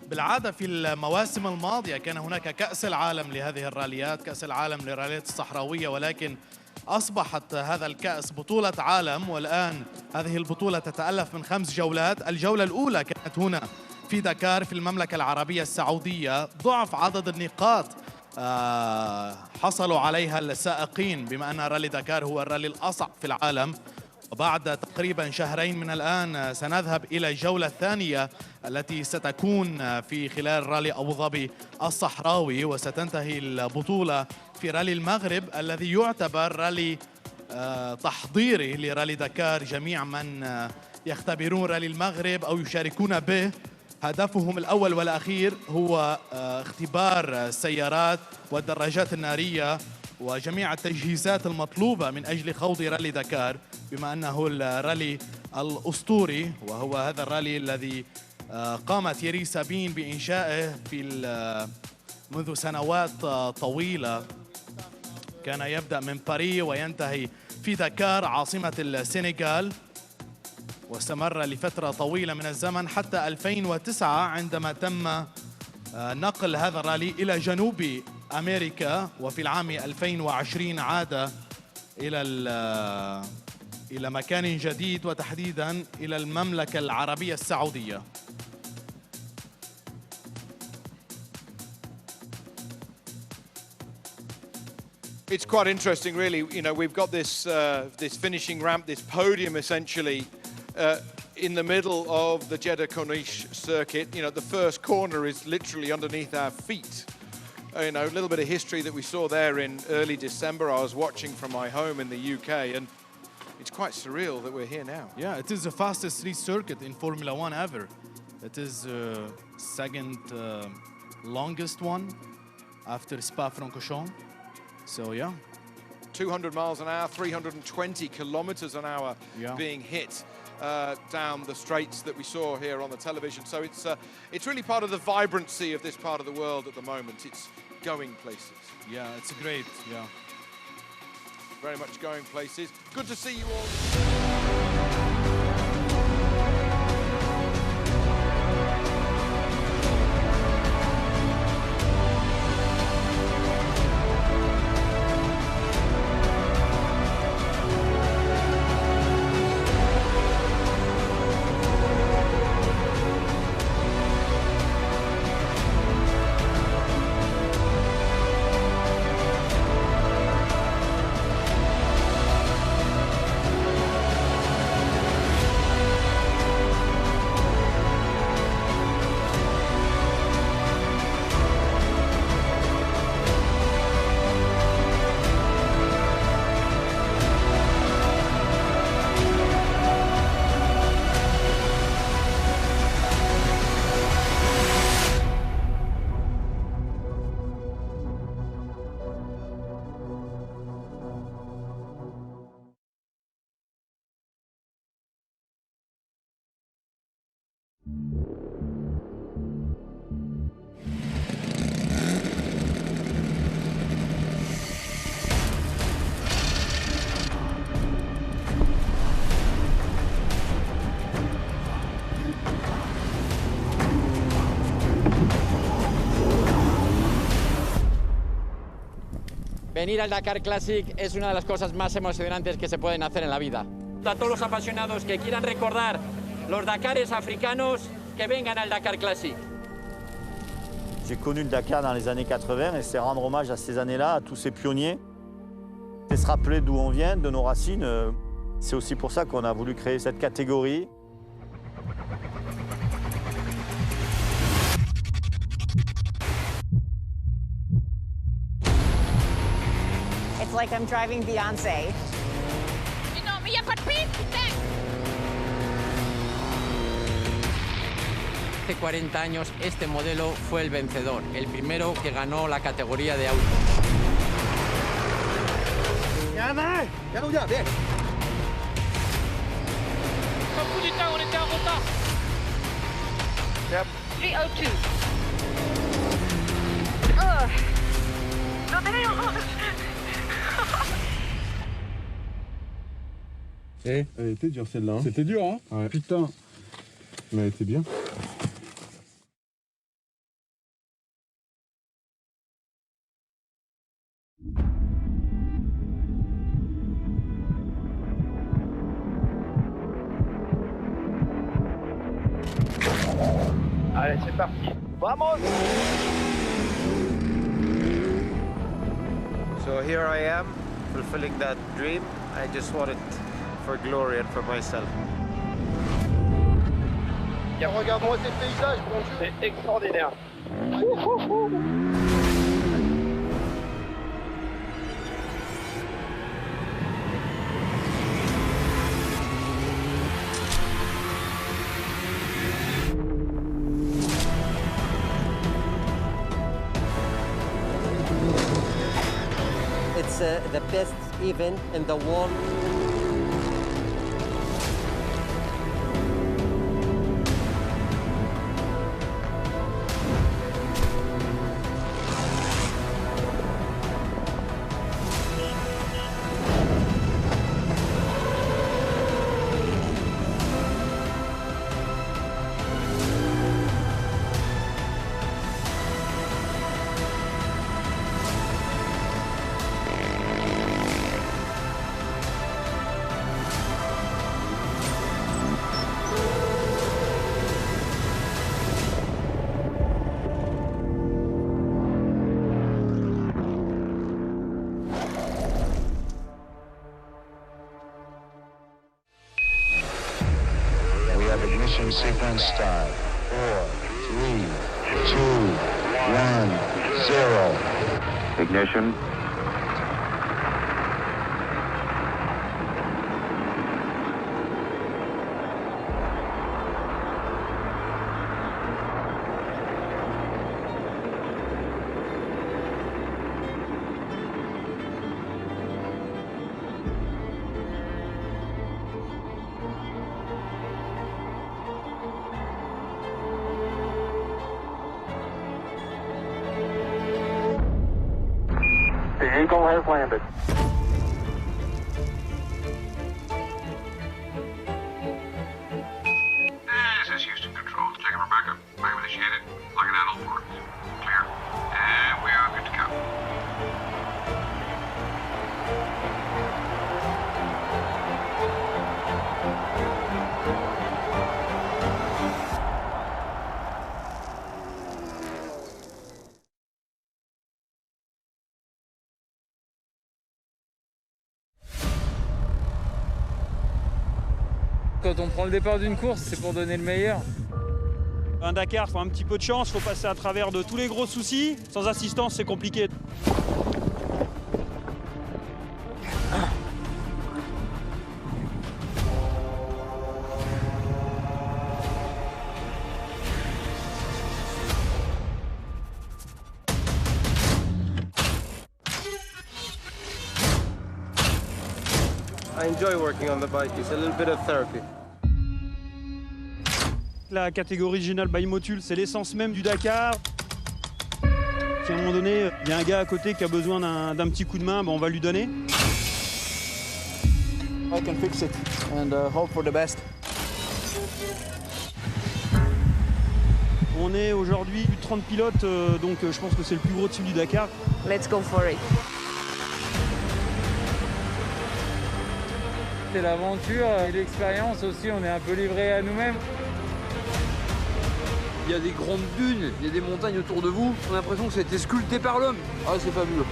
بالعادة في المواسم الماضية كان هناك كأس العالم لهذه الراليات، كأس العالم للراليات الصحراوية، ولكن أصبحت هذا الكأس بطولة عالم، والآن هذه البطولة تتألف من 5 جولات. الجولة الأولى كانت هنا في دكار في المملكة العربية السعودية. ضعف عدد النقاط حصلوا عليها السائقين، بما أن رالي دكار هو الرالي الأصعب في العالم. وبعد تقريبا شهرين من الآن سنذهب إلى الجولة الثانية التي ستكون في خلال رالي أبو ظبي الصحراوي، وستنتهي البطولة في رالي المغرب الذي يعتبر رالي تحضيري لرالي دكار. جميع من يختبرون رالي المغرب أو يشاركون به هدفهم الأول والأخير هو اختبار السيارات والدراجات النارية وجميع التجهيزات المطلوبة من أجل خوض رالي دكار، بما أنه الرالي الأسطوري، وهو هذا الرالي الذي قام تيري سابين بإنشائه منذ سنوات طويلة. كان يبدأ من باريس وينتهي في دكار عاصمة السنغال، واستمر لفترة طويلة من الزمن حتى 2009 عندما تم نقل هذا الرالي إلى جنوب أمريكا، وفي العام 2020 عاد إلى مكان جديد، وتحديداً إلى المملكة العربية السعودية. It's quite interesting, really. You know, we've got this finishing ramp, this podium, essentially, in the middle of the Jeddah Corniche circuit. You know, the first corner is literally underneath our feet. You know, a little bit of history that we saw there in early December. I was watching from my home in the UK, and it's quite surreal that we're here now. Yeah, it is the fastest street circuit in Formula One ever. It is second longest one after Spa-Francorchamps. So yeah, 200 miles an hour, 320 kilometers an hour being hit down the straights that we saw here on the television. So it's really part of the vibrancy of this part of the world at the moment. It's going places. Yeah, it's great. Yeah, very much going places. Good to see you all. Venir al Dakar Classic es una de las cosas más emocionantes que se pueden hacer en la vida. A todos los apasionados que quieran recordar los Dakares africanos, que vengan al Dakar Classic. J'ai connu le Dakar dans les années 80 et c'est rendre hommage à ces années-là, à tous ces pionniers. C'est se rappeler d'où on vient, de nos racines. C'est aussi pour ça qu'on a voulu créer cette catégorie. It's like I'm driving Beyoncé. No, mais y a pas de piste, putain! Hace 40 años este modelo fue el vencedor, el primero que ganó la categoría de auto. Beaucoup du temps, on était en retard. Yep. 302. No tenemos. Elle était dure celle-là. Hein. C'était dur, hein ouais. Putain. Mais elle était bien. Allez, c'est parti. Vamos! So here I am, fulfilling that dream. I just want it for glory and for myself. Regarde-moi ces paysages, bonjour. C'est extraordinaire. It's the best event in the world. Ignition sequence start. 4, 3, 2, 1, 0. Ignition. The Eagle has landed. This is Houston Control. Checking Rebecca. Wave initiated. Plugging out all ports. Clear. And we are good to go. Quand on prend le départ d'une course, c'est pour donner le meilleur. Un Dakar, il faut un petit peu de chance, il faut passer à travers de tous les gros soucis. Sans assistance, c'est compliqué. I enjoy working on the bike. It's a little bit of therapy. La catégorie régionale by Motul, c'est l'essence même du Dakar. Si à un moment donné, il y a un gars à côté qui a besoin d'un petit coup de main, on va lui donner. I can fix it and hope for the best. On est aujourd'hui plus de 30 pilotes, donc je pense que c'est le plus gros team du Dakar. Let's go for it. C'est l'aventure et l'expérience aussi, on est un peu livré à nous-mêmes. Il y a des grandes dunes, il y a des montagnes autour de vous. On a l'impression que ça a été sculpté par l'homme. Ah, c'est fabuleux.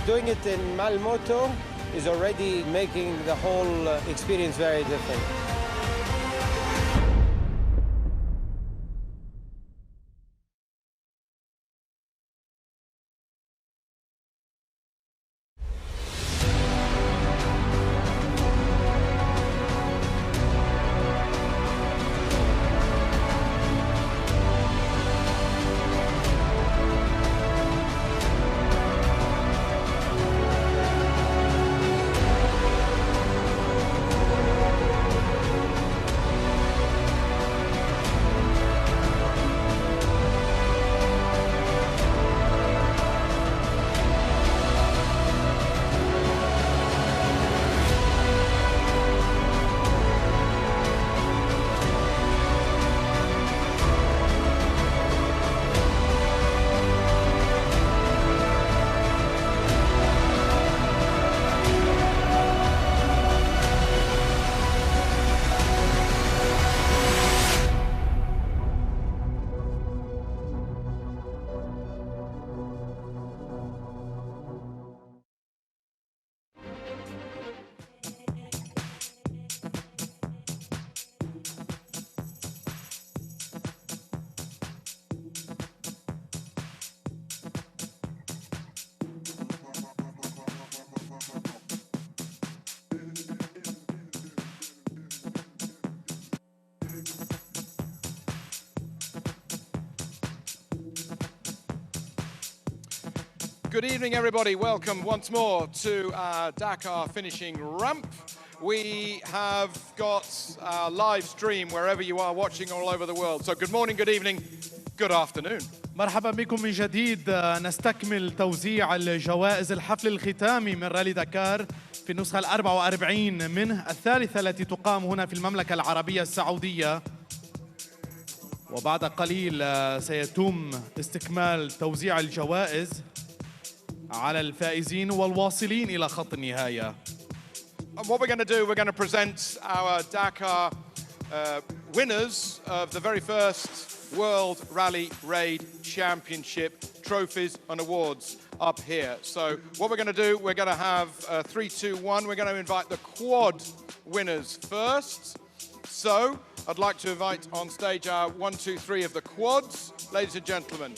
Doing it in Malmoto is already making the whole experience very different. Good evening, everybody. Welcome once more to our Dakar finishing ramp. We have got our live stream wherever you are watching all over the world. So good morning, good evening, good afternoon. مرحبا بكم من جديد. نستكمل توزيع الجوائز الحفل الختامي من رالي دكار في النسخة 44 منه، الثالثة التي تقام هنا في المملكة العربية السعودية. وبعد قليل سيتم استكمال توزيع الجوائز على الفائزين والواصلين إلى خط النهاية. And what we're going to do, we're going to present our Dakar winners of the very first World Rally Raid Championship trophies and awards up here. So what we're going to do, we're going to have 3, 2, 1. We're going to invite the quad winners first. So I'd like to invite on stage our 1, 2, 3 of the quads. Ladies and gentlemen.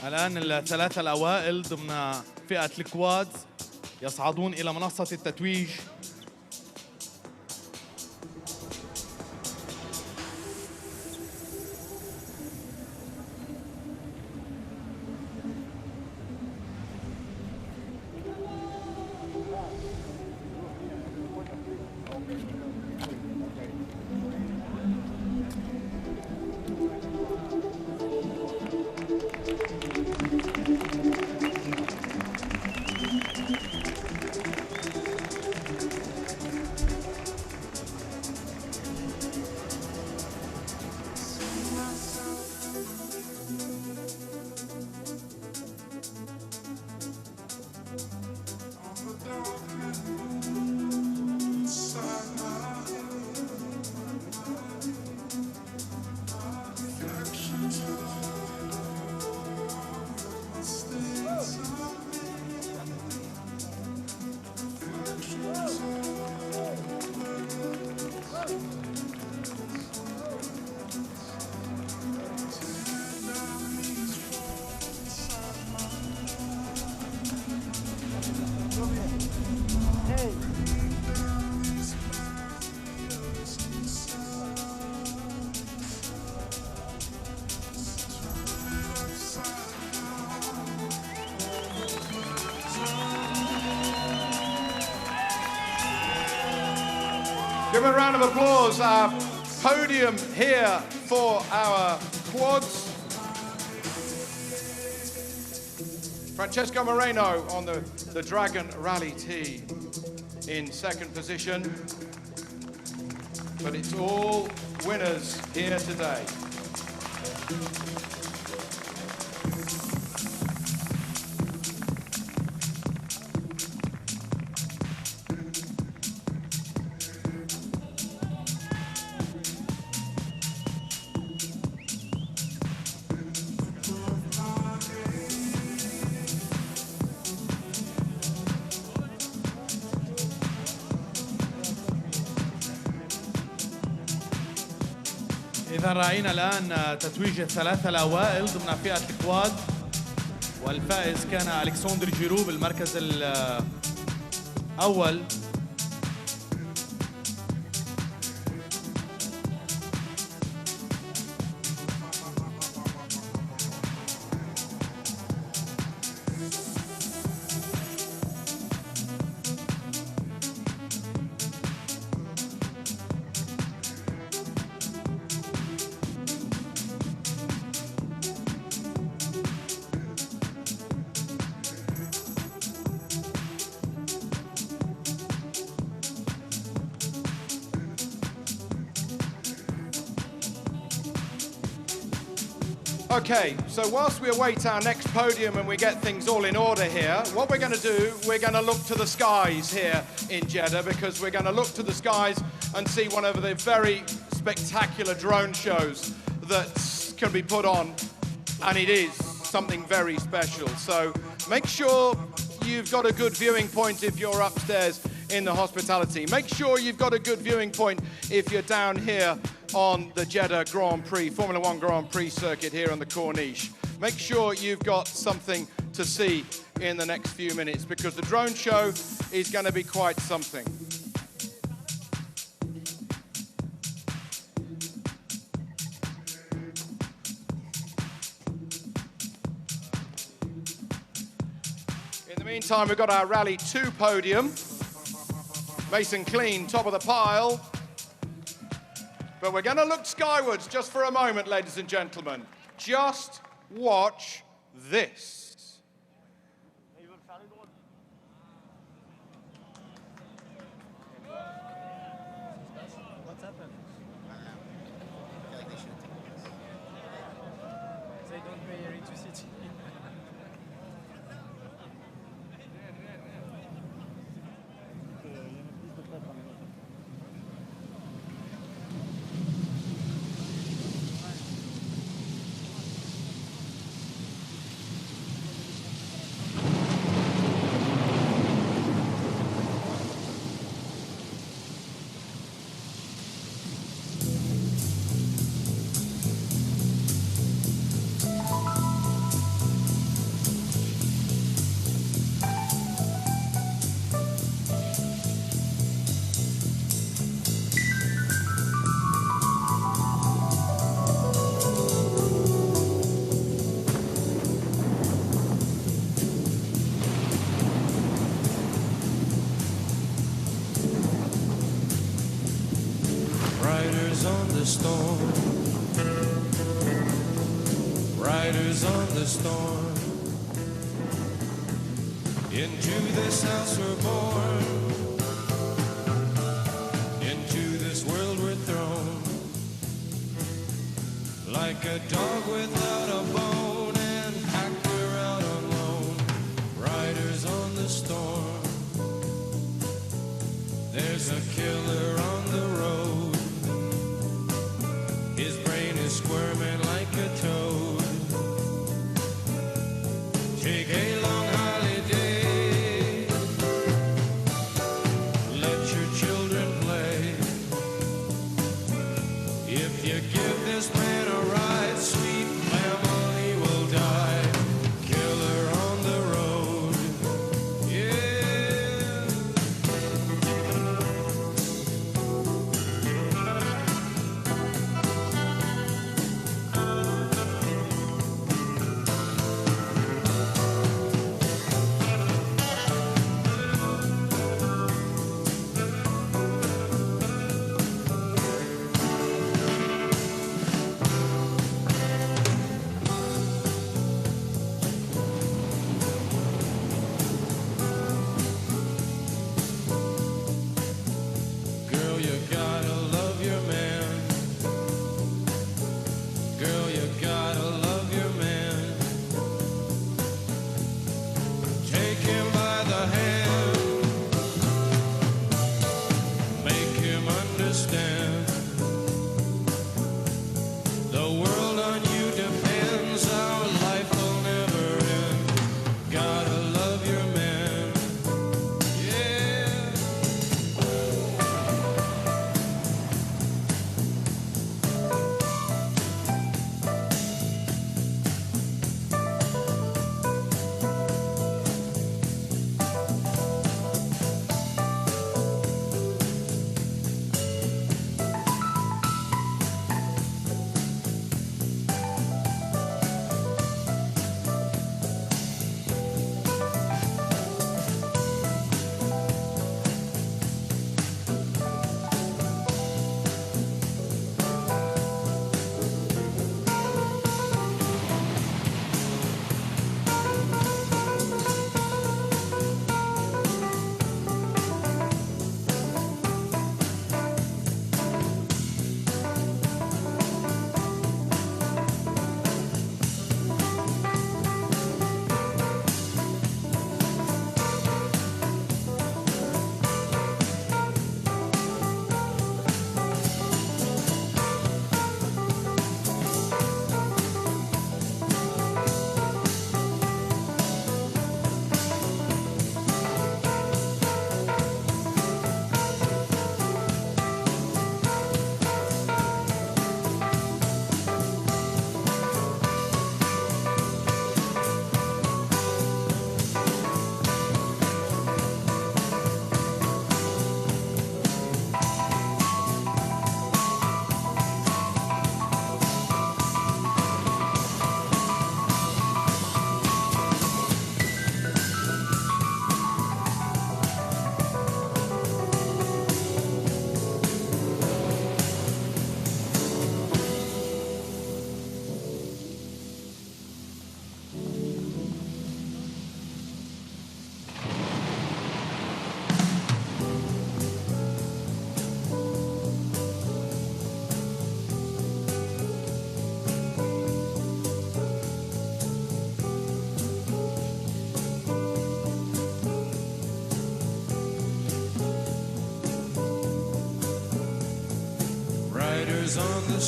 الآن الثلاثة الأوائل ضمن فئة الكواد يصعدون إلى منصة التتويج. Give a round of applause. Our podium here for our quads. Francesco Moreno on the Dragon Rally T in second position. But it's all winners here today. إذا رأينا الآن تتويج الثلاثة الأوائل ضمن فئة الكواد، والفائز كان ألكسندر جيرو بالمركز الأول. Okay, so whilst we await our next podium and we get things all in order here, what we're going to do, we're going to look to the skies here in Jeddah, because we're going to look to the skies and see one of the very spectacular drone shows that can be put on, and it is something very special. So make sure you've got a good viewing point if you're upstairs in the hospitality. Make sure you've got a good viewing point if you're down here on the Jeddah Grand Prix, Formula One Grand Prix circuit here on the Corniche. Make sure you've got something to see in the next few minutes, because the drone show is going to be quite something. In the meantime, we've got our Rally 2 podium. Mason Clean, top of the pile. But we're going to look skywards just for a moment, ladies and gentlemen. Just watch this. What's happened? They don't pay electricity. Riders on the storm, riders on the storm. Into this house we're born, into this world we're thrown. Like a dog without a bone, and packed we're out on loan. Riders on the storm. There's a killer on the road. His brain is squirming like a toad. Take a long holiday. Let your children play. If you give this man a ride, sweet family will die. Killer on the road. Yeah.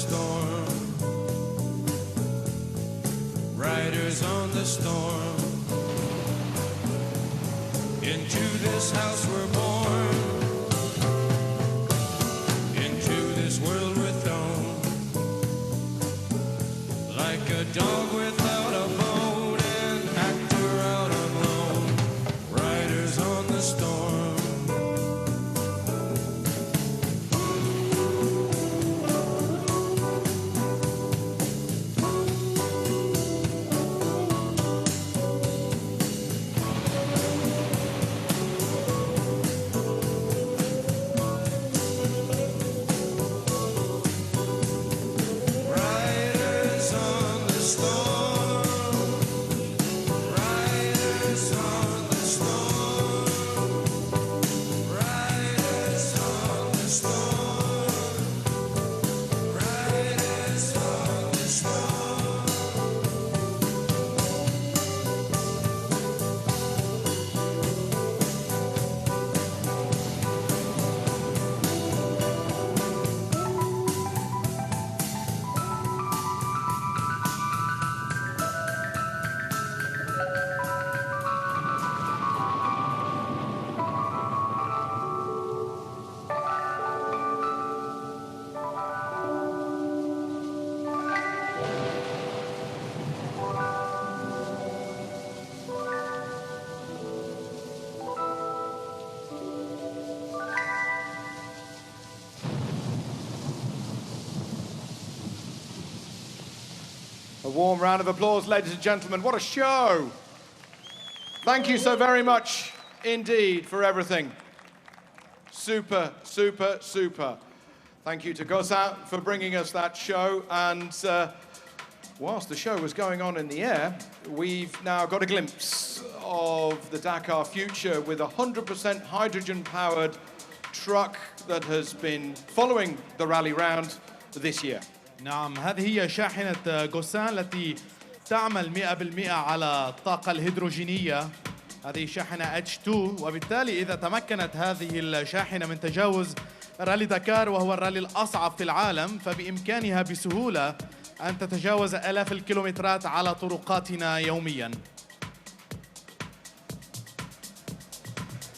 storm. Riders on the storm. Into this house we're born. Into this world we're thrown. Like a dog without a bone, an actor out on loan. Riders on the storm. Riders on the storm. Riders on the storm. Riders on the storm. Riders on the storm. A warm round of applause, ladies and gentlemen. What a show! Thank you so very much indeed for everything. Super, super, super. Thank you to Gosa for bringing us that show. And whilst the show was going on in the air, we've now got a glimpse of the Dakar future with a 100% hydrogen-powered truck that has been following the rally round this year. نعم، هذه هي شاحنة غوسان التي تعمل 100% على الطاقة الهيدروجينية. هذه شاحنة H2، وبالتالي إذا تمكنت هذه الشاحنة من تجاوز رالي دكار وهو الرالي الأصعب في العالم، فبإمكانها بسهولة أن تتجاوز آلاف الكيلومترات على طرقاتنا يومياً.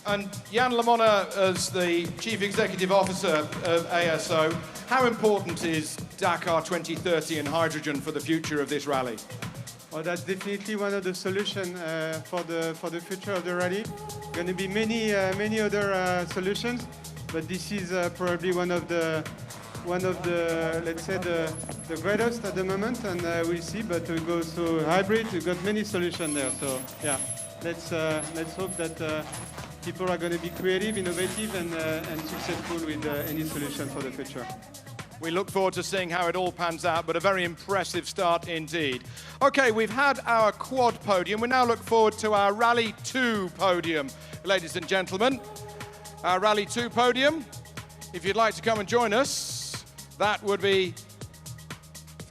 And Jan Lamona, as the Chief Executive Officer of ASO, how important is Dakar 2030 and hydrogen for the future of this rally? Well, that's definitely one of the solutions for the future of the rally. Going to be many other solutions, but this is probably one of the let's say the greatest at the moment, and we'll see. But we go to hybrid. We've got many solutions there. So yeah, let's hope that people are going to be creative, innovative, and successful with any solution for the future. We look forward to seeing how it all pans out, but a very impressive start indeed. Okay, we've had our quad podium. We now look forward to our Rally 2 podium, ladies and gentlemen. Our Rally 2 podium, if you'd like to come and join us, that would be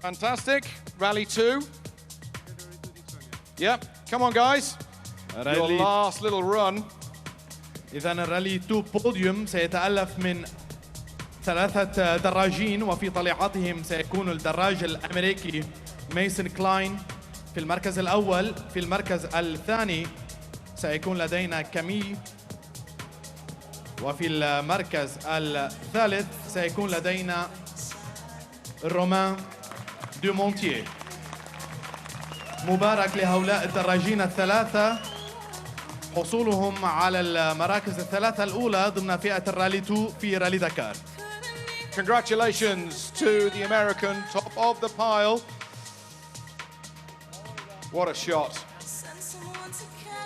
fantastic. Rally 2. Yep, come on guys. Your last little run. إذا الرالي 2 بوديوم سيتألف من 3 دراجين، وفي طليعتهم سيكون الدراج الأمريكي ميسون كلاين في المركز الأول. في المركز الثاني سيكون لدينا كاميل، وفي المركز الثالث سيكون لدينا رومان دو مونتيه. مبارك لهؤلاء الدراجين الثلاثة حصولهم على المراكز الثلاثة الأولى ضمن فئة الرالي 2 في رالي دكار. Congratulations to the American, top of the pile. What a shot.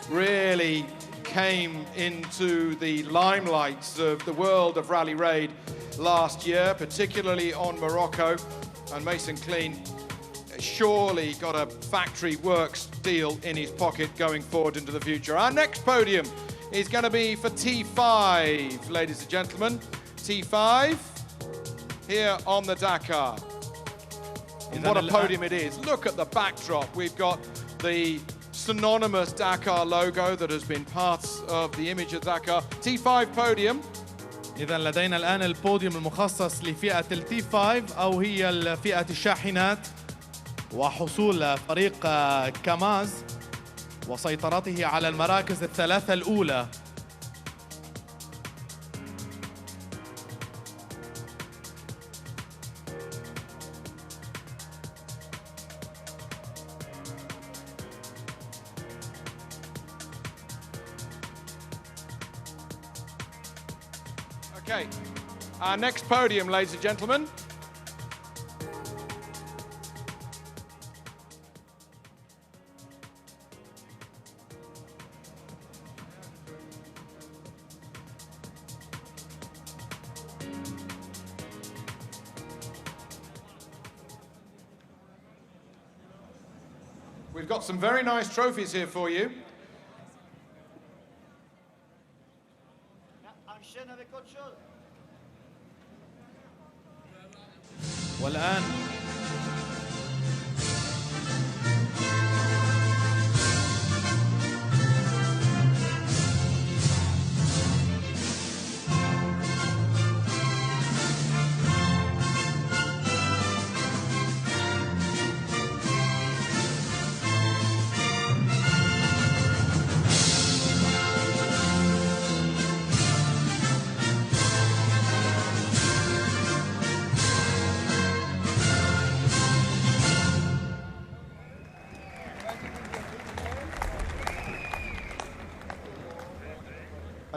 Really came into the limelight of the world of Rally Raid last year, particularly on Morocco. And Mason Clean surely got a factory works deal in his pocket going forward into the future. Our next podium is going to be for T5, ladies and gentlemen. T5 here on the Dakar. And what a podium it is. Look at the backdrop. We've got the synonymous Dakar logo that has been part of the image of Dakar. T5 podium. إذا لدينا الآن البوديوم المخصص لفئة التي 5 أو هي فئة الشاحنات، وحصول فريق كاماز وسيطرته على المراكز الثلاثة الأولى. Okay, our next podium, ladies and gentlemen. We've got some very nice trophies here for you. والآن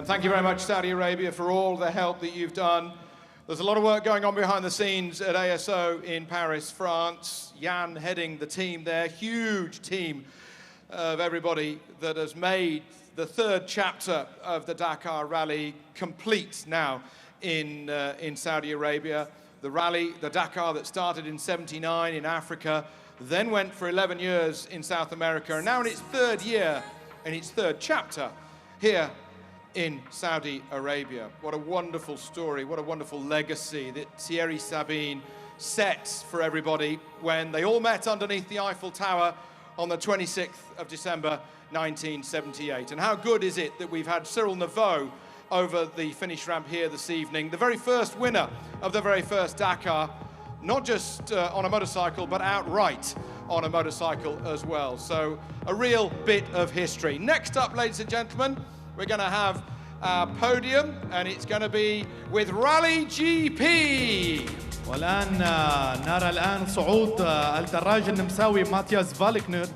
And thank you very much, Saudi Arabia, for all the help that you've done. There's a lot of work going on behind the scenes at ASO in Paris, France. Jan heading the team there, huge team of everybody that has made the third chapter of the Dakar Rally complete now in Saudi Arabia. The rally, the Dakar that started in '79 in Africa, then went for 11 years in South America, and now in its third year, in its third chapter here in Saudi Arabia. What a wonderful story, what a wonderful legacy that Thierry Sabine sets for everybody when they all met underneath the Eiffel Tower on the 26th of December 1978. And how good is it that we've had Cyril Neveu over the finish ramp here this evening, the very first winner of the very first Dakar, not just on a motorcycle, but outright on a motorcycle as well. So a real bit of history. Next up, ladies and gentlemen, we're going to have our podium, and it's going to be with Rally GP. والآن نرى الآن صعود الدراج النمساوي ماتياس فالكنر.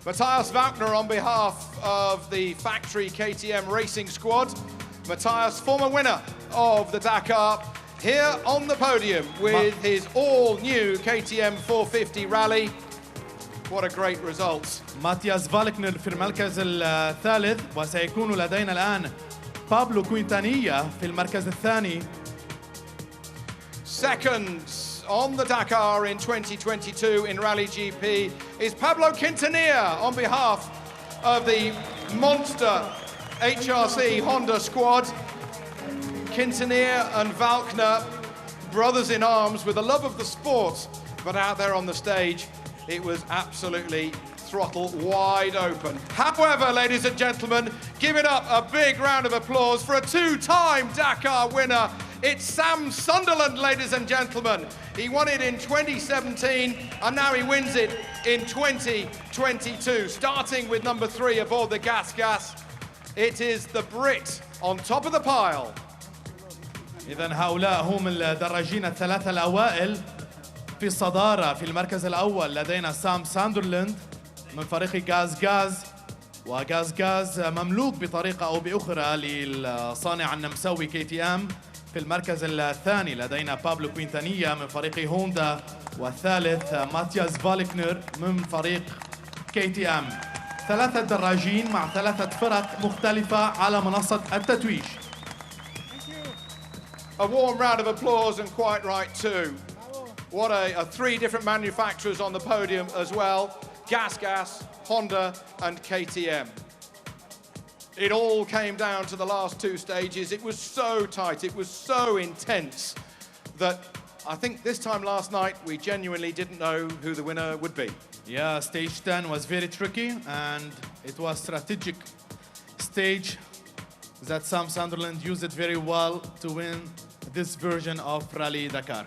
Matthias Wagner on behalf of the factory KTM racing squad. Matthias, former winner of the Dakar, here on the podium with his all-new KTM 450 Rally. What a great result. ماتياس فالكنر في المركز الثالث، وسيكون لدينا الآن بابلو كوينتانيا في المركز الثاني. Second on the Dakar in 2022 in Rally GP is Pablo Quintanilla on behalf of the monster HRC Honda squad. Quintanilla and Valkner, brothers in arms with a love of the sport, but out there on the stage, it was absolutely throttle wide open. However, ladies and gentlemen, give it up a big round of applause for a two-time Dakar winner. It's Sam Sunderland, ladies and gentlemen. He won it in 2017, and now he wins it in 2022. Starting with number 3 aboard the Gas. It is the Brit on top of the pile. إذن هؤلاء هم الدراجين الثلاثة الأوائل في الصدارة. في المركز الأول لدينا سام ساندرلاند من فريق غاز، وغاز مملوك بطريقة أو بأخرى للصانع النمساوي KTM. في المركز الثاني لدينا بابلو كوينتانيا من فريق هوندا، والثالث ماتياس فالكنر من فريق KTM. ثلاثة دراجين مع ثلاثة فرق مختلفة على منصة التتويج. A warm round of applause, and quite right too. What a 3 different manufacturers on the podium as well. Gas, Honda and KTM. It all came down to the last 2 stages. It was so tight, it was so intense that I think this time last night we genuinely didn't know who the winner would be. Yeah, stage 10 was very tricky, and it was strategic stage that Sam Sunderland used it very well to win this version of Rally Dakar.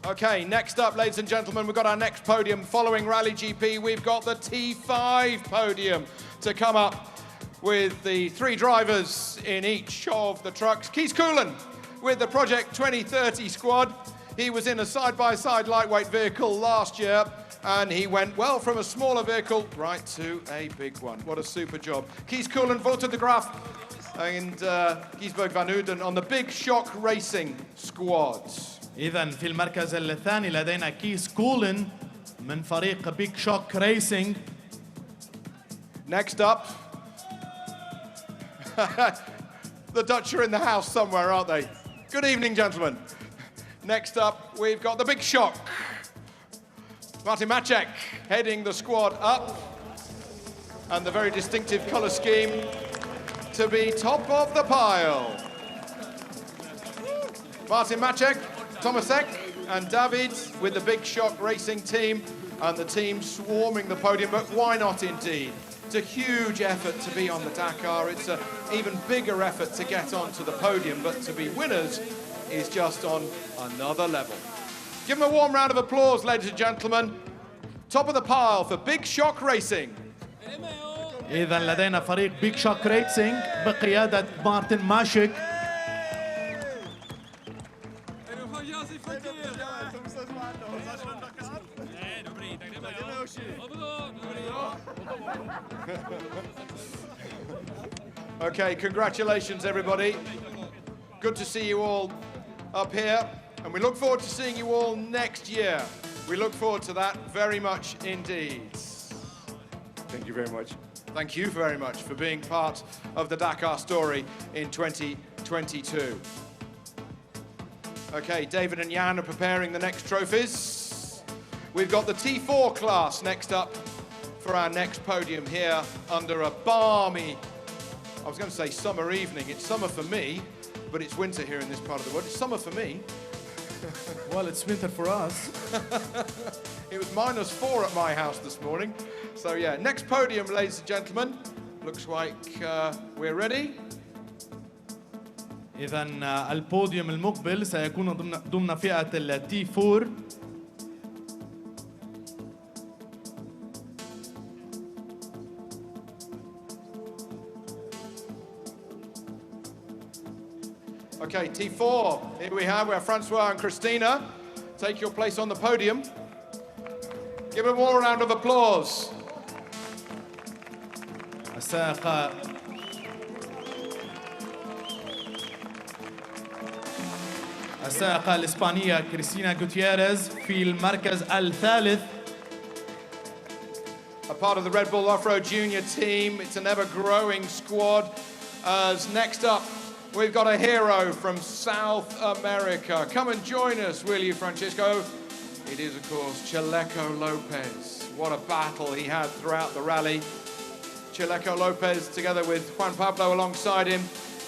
Okay, next up, ladies and gentlemen, we've got our next podium. Following Rally GP, we've got the T5 podium to come up with the 3 drivers in each of the trucks. Kees Koelen with the Project 2030 squad. He was in a side-by-side lightweight vehicle last year, and he went well from a smaller vehicle right to a big one. What a super job. Kees Koelen, Walter de Graaf, and Giesberg van Uden on the Big Shock Racing squad. إذن في المركز الثاني لدينا كيس كولن من فريق بيج شوك ريسينج. Next up, the Dutch are in the house somewhere, aren't they? Good evening, gentlemen. Next up, we've got the Big Shock. Martin Maček heading the squad up, and the very distinctive colour scheme to be top of the pile. Martin Maček, Tomasek and David with the Big Shock Racing team, and the team swarming the podium, but why not indeed? It's a huge effort to be on the Dakar. It's an even bigger effort to get onto the podium, but to be winners is just on another level. Give them a warm round of applause, ladies and gentlemen. Top of the pile for Big Shock Racing. إذن لدينا فريق بيج شوك ريسينج بقيادة مارتن ماشيك. Okay, congratulations everybody. Good to see you all up here, and we look forward to seeing you all next year. We look forward to that very much indeed. Thank you very much. Thank you very much for being part of the Dakar story in 2022. Okay, David and Jan are preparing the next trophies. We've got the T4 class next up for our next podium here under a balmy, I was going to say summer evening. It's summer for me, but it's winter here in this part of the world. It's summer for me. Well, it's winter for us. It was -4 at my house this morning. So yeah, next podium, ladies and gentlemen. Looks like we're ready. إذن البوديوم المقبل سيكون ضمن فئة التي 4. Okay, T4, here we have Francois and Christina. Take your place on the podium. Give them all a round of applause. السائقة الإسبانية كريستينا غوتييريز في المركز الثالث. A part of the Red Bull Off-Road Junior team. It's an ever-growing squad. As next up, we've got a hero from South America. Come and join us, will you, Francisco? It is, of course, Chaleco Lopez. What a battle he had throughout the rally. Chaleco Lopez, together with Juan Pablo alongside him.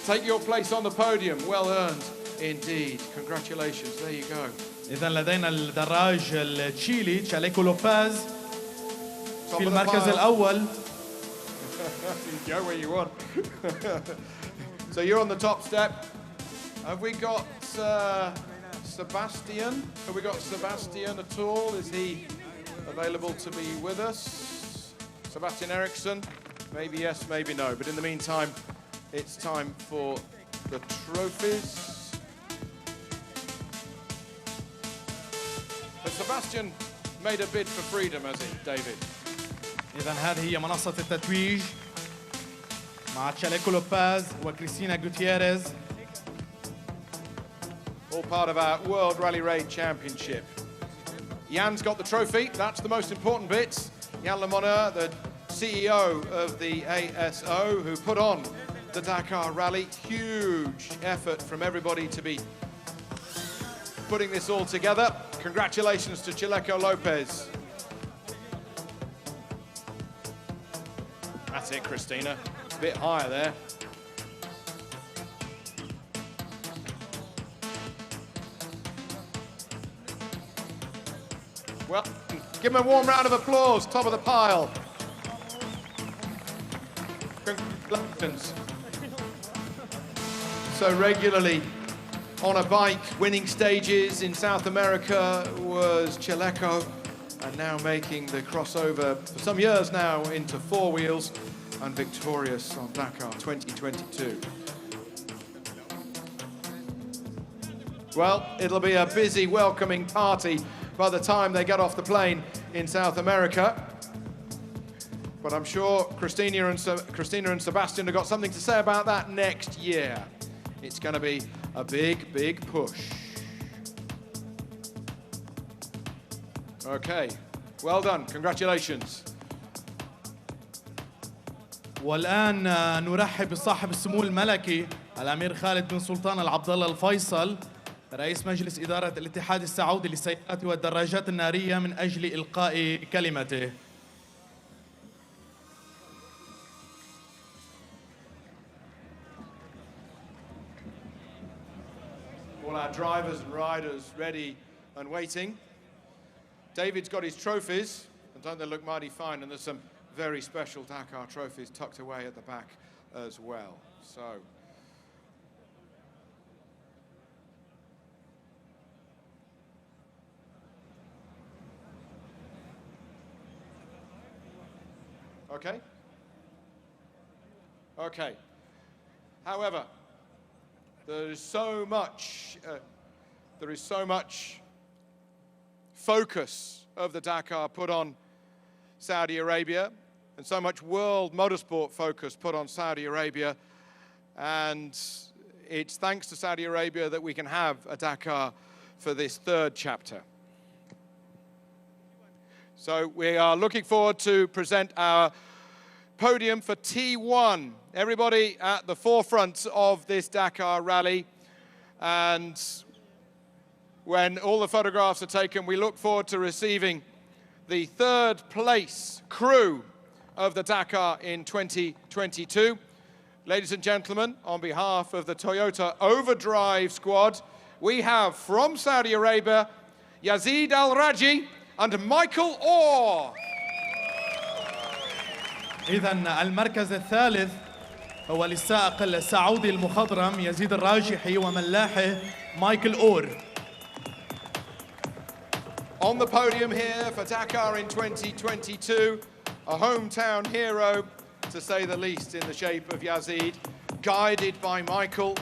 Take your place on the podium. Well earned indeed. Congratulations. There you go. إذن لدينا الدراج التشيلي تشاليكو لوبيز في المركز الأول. Go where you want. So you're on the top step. Have we got Sebastian? Have we got Sebastian at all? Is he available to be with us? Sebastian Eriksson? Maybe yes, maybe no. But in the meantime, it's time for the trophies. Has Sebastian made a bid for freedom, has he, David? إذن هذه هي منصة التتويج مع تشاليكو لوبيز وكريستينا غوتييريز. All part of our World Rally Raid Championship. Jan's got the trophy. That's the most important bit. Jan Lemonnier, the CEO of the ASO, who put on the Dakar Rally. Huge effort from everybody to be putting this all together. Congratulations to Chaleco Lopez. That's it, Christina. A bit higher there. Well, give them a warm round of applause, top of the pile. Congratulations. So regularly on a bike, winning stages in South America was Chaleco, and now making the crossover for some years now into four wheels and victorious on Dakar 2022. Well, it'll be a busy welcoming party by the time they get off the plane in South America. But I'm sure Christina and Sebastian have got something to say about that next year. It's going to be a big, big push. Okay, well done, congratulations. والآن نرحب بصاحب السمو الملكي الأمير خالد بن سلطان العبد الله الفيصل رئيس مجلس إدارة الاتحاد السعودي للسيارات والدراجات النارية من أجل إلقاء كلمته. All our drivers and riders ready and waiting. David's got his trophies, and don't they look mighty fine? And there's some very special Dakar trophies tucked away at the back as well. So, okay. Okay. However, there is so much focus of the Dakar put on Saudi Arabia, and so much world motorsport focus put on Saudi Arabia, and it's thanks to Saudi Arabia that we can have a Dakar for this third chapter. So we are looking forward to present our podium for T1. Everybody at the forefront of this Dakar rally, and when all the photographs are taken, we look forward to receiving the third place crew of the Dakar in 2022. Ladies and gentlemen, on behalf of the Toyota Overdrive squad, we have from Saudi Arabia, Yazid Al-Raji and Michael Orr. إذن المركز الثالث هو للسائق السعودي المخضرم يزيد الراجحي وملاحه مايكل أور. On the podium here for Dakar in 2022, a hometown hero, to say the least, in the shape of Yazid, guided by Michael,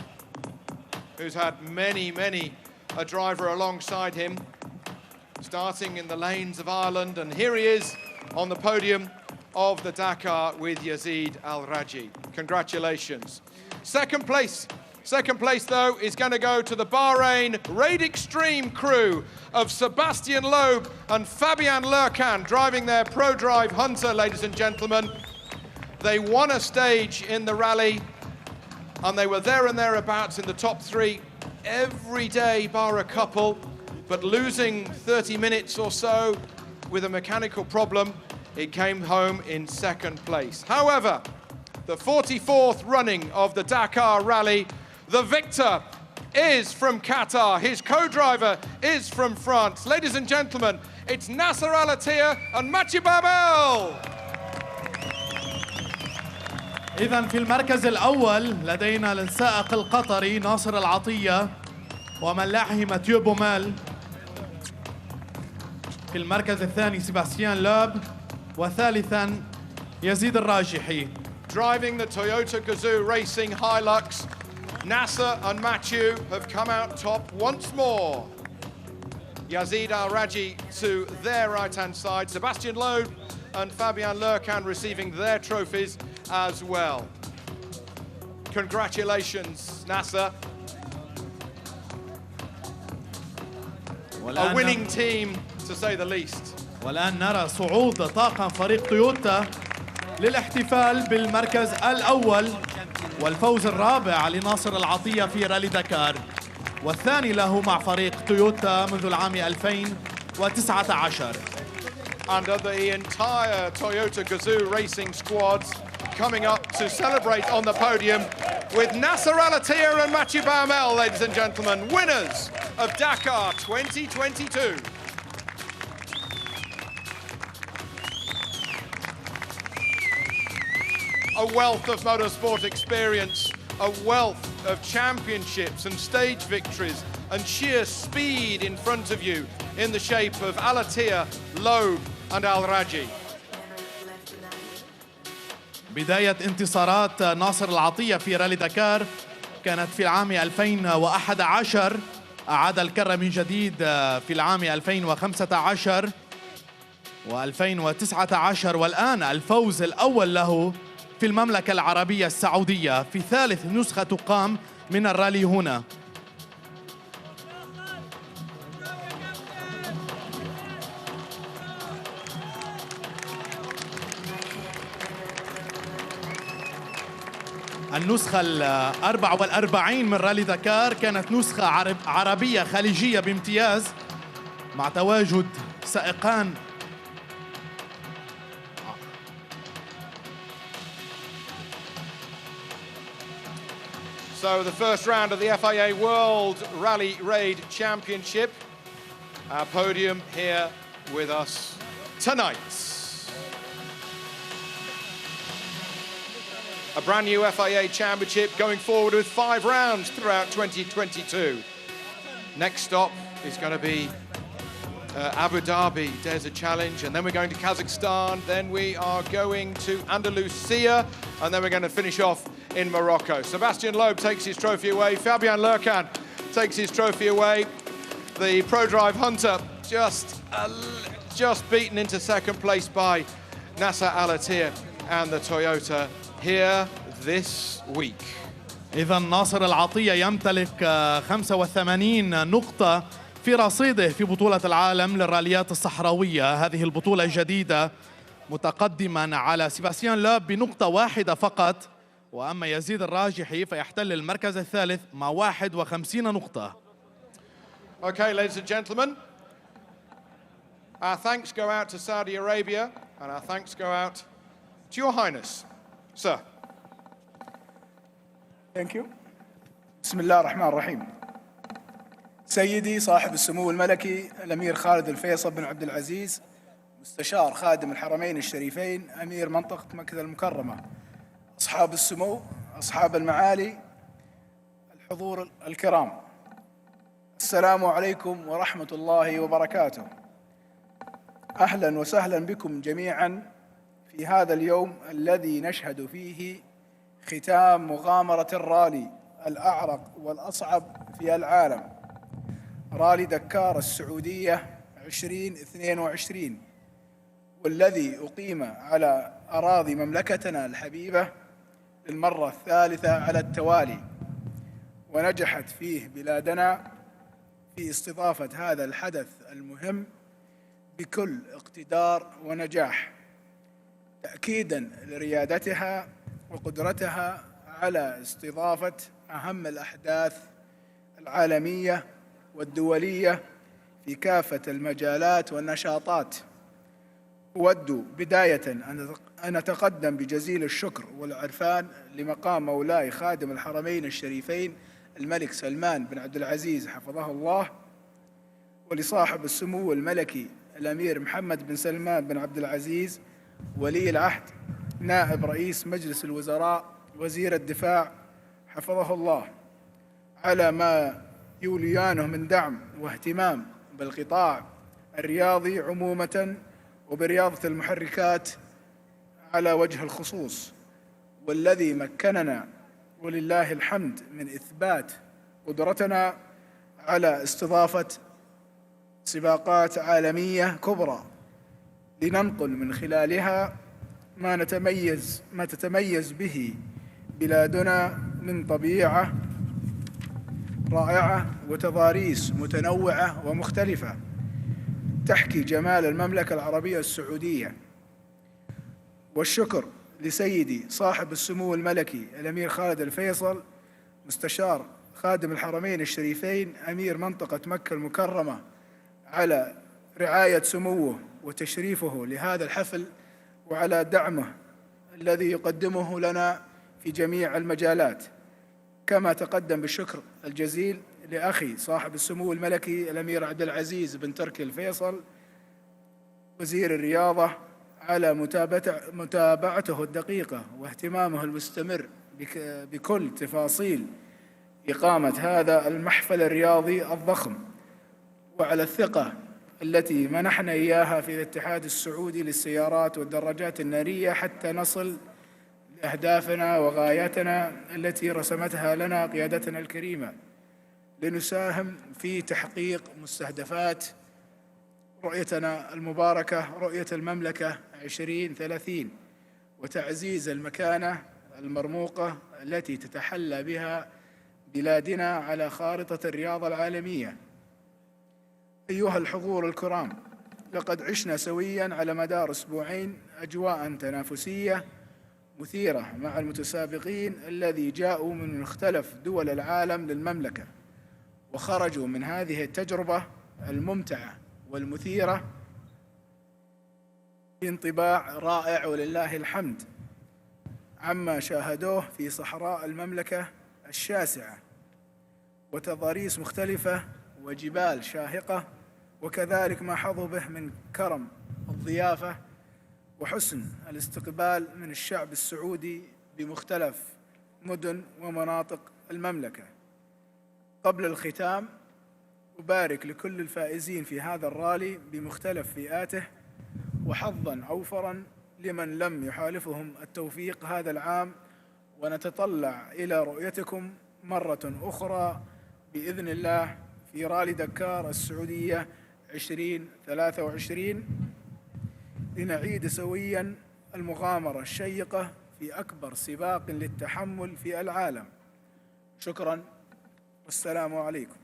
who's had many a driver alongside him, starting in the lanes of Ireland, and here he is on the podium of the Dakar with Yazid Al-Raji. Congratulations. Second place though is going to go to the Bahrain Raid Extreme crew of Sebastian Loeb and Fabian Lurcan, driving their ProDrive Hunter, ladies and gentlemen. They won a stage in the rally, and they were there and thereabouts in the top three every day, bar a couple, but losing 30 minutes or so with a mechanical problem, it came home in second place. However, the 44th running of the Dakar Rally, the victor is from Qatar. His co-driver is from France. Ladies and gentlemen, it's Nasser Al-Attiyah and Mathieu Babel. إذن في المركز الأول لدينا السائق القطري ناصر العطية وملاحه ماتيو بومال. في المركز الثاني سيباستيان لوب، وثالثا يزيد الراجحي. Driving the Toyota Gazoo Racing Hilux, Nasser and Mathieu have come out top once more. Yazid Al-Raji to their right-hand side, Sebastian Loeb and Fabian Lurcan receiving their trophies as well. Congratulations, Nasser. A winning team, to say the least. والآن نرى صعود طاقم فريق تويوتا للاحتفال بالمركز الأول والفوز الرابع لناصر العطية في رالي دكار، والثاني له مع فريق تويوتا منذ العام 2019. And the entire Toyota Gazoo Racing squads coming up to celebrate on the podium with Nasser Al-Attiyah and Mathieu Baumel, ladies and gentlemen, winners of Dakar 2022. a wealth of motorsport experience, a wealth of championships and stage victories and sheer speed in front of you in the shape of Alatia, Loeb and Al Raji. بداية انتصارات ناصر العطية في رالي دكار كانت في العام 2011. أعاد الكرة من جديد في العام 2015 و2019 والآن الفوز الأول له في المملكة العربية السعودية في ثالث نسخة تقام من الرالي هنا. النسخة 44 من رالي دكار كانت نسخة عربية خليجية بامتياز مع تواجد سائقان So the first round of the FIA World Rally Raid Championship. Our podium here with us tonight. A brand new FIA Championship going forward with 5 rounds throughout 2022. Next stop is going to be Abu Dhabi Desert Challenge, and then we're going to Kazakhstan, then we are going to Andalusia, and then we're going to finish off in Morocco. Sebastian Loeb takes his trophy away, Fabian Lercan takes his trophy away. The ProDrive Hunter just beaten into second place by Nasser Al-Attiyah and the Toyota here this week. إذا ناصر العطية يمتلك 85 نقطة في رصيده في بطولة العالم للراليات الصحراوية. هذه البطولة الجديدة متقدما على سيباستيان لوب بنقطة واحدة فقط، وأما يزيد الراجحي فيحتل المركز الثالث مع 51 نقطة. Okay, ladies and gentlemen, our thanks go out to Saudi Arabia and our thanks go out to Your Highness. Sir. Thank you. بسم الله الرحمن الرحيم. سيدي صاحب السمو الملكي الأمير خالد الفيصل بن عبد العزيز مستشار خادم الحرمين الشريفين أمير منطقة مكة المكرمة، أصحاب السمو، أصحاب المعالي، الحضور الكرام، السلام عليكم ورحمة الله وبركاته. أهلا وسهلا بكم جميعا في هذا اليوم الذي نشهد فيه ختام مغامرة الرالي الأعرق والأصعب في العالم، رالي دكار السعودية 2022، والذي أقيم على أراضي مملكتنا الحبيبة للمرة الثالثة على التوالي، ونجحت فيه بلادنا في استضافة هذا الحدث المهم بكل اقتدار ونجاح، تأكيداً لريادتها وقدرتها على استضافة أهم الأحداث العالمية والدولية في كافة المجالات والنشاطات. أود بداية أن أتقدم بجزيل الشكر والعرفان لمقام مولاي خادم الحرمين الشريفين الملك سلمان بن عبد العزيز حفظه الله، ولصاحب السمو الملكي الأمير محمد بن سلمان بن عبد العزيز ولي العهد نائب رئيس مجلس الوزراء وزير الدفاع حفظه الله، على ما يوليانه من دعم واهتمام بالقطاع الرياضي عمومة وبرياضة المحركات على وجه الخصوص، والذي مكننا ولله الحمد من إثبات قدرتنا على استضافة سباقات عالمية كبرى لننقل من خلالها ما تتميز به بلادنا من طبيعة رائعة وتضاريس متنوعة ومختلفة تحكي جمال المملكة العربية السعودية. والشكر لسيدي صاحب السمو الملكي الأمير خالد الفيصل مستشار خادم الحرمين الشريفين أمير منطقة مكة المكرمة على رعاية سموه وتشريفه لهذا الحفل، وعلى دعمه الذي يقدمه لنا في جميع المجالات. كما تقدم بالشكر الجزيل لأخي صاحب السمو الملكي الأمير عبد العزيز بن تركي الفيصل وزير الرياضة على متابعته الدقيقة واهتمامه المستمر بكل تفاصيل إقامة هذا المحفل الرياضي الضخم، وعلى الثقة التي منحنا إياها في الاتحاد السعودي للسيارات والدراجات النارية حتى نصل لأهدافنا وغاياتنا التي رسمتها لنا قيادتنا الكريمة، لنساهم في تحقيق مستهدفات رؤيتنا المباركة، رؤية المملكة 2030، وتعزيز المكانة المرموقة التي تتحلى بها بلادنا على خارطة الرياضة العالمية. أيها الحضور الكرام، لقد عشنا سوياً على مدار أسبوعين أجواء تنافسية مثيرة مع المتسابقين الذي جاءوا من مختلف دول العالم للمملكة، وخرجوا من هذه التجربة الممتعة والمثيرة بانطباع رائع ولله الحمد عما شاهدوه في صحراء المملكة الشاسعة، وتضاريس مختلفة وجبال شاهقة، وكذلك ما حظوا به من كرم الضيافة وحسن الاستقبال من الشعب السعودي بمختلف مدن ومناطق المملكة. قبل الختام، أبارك لكل الفائزين في هذا الرالي بمختلف فئاته، وحظاً أوفراً لمن لم يحالفهم التوفيق هذا العام، ونتطلع إلى رؤيتكم مرة أخرى بإذن الله في رالي دكار السعودية 2023 لنعيد سوياً المغامرة الشيقة في أكبر سباق للتحمل في العالم. شكراً والسلام عليكم.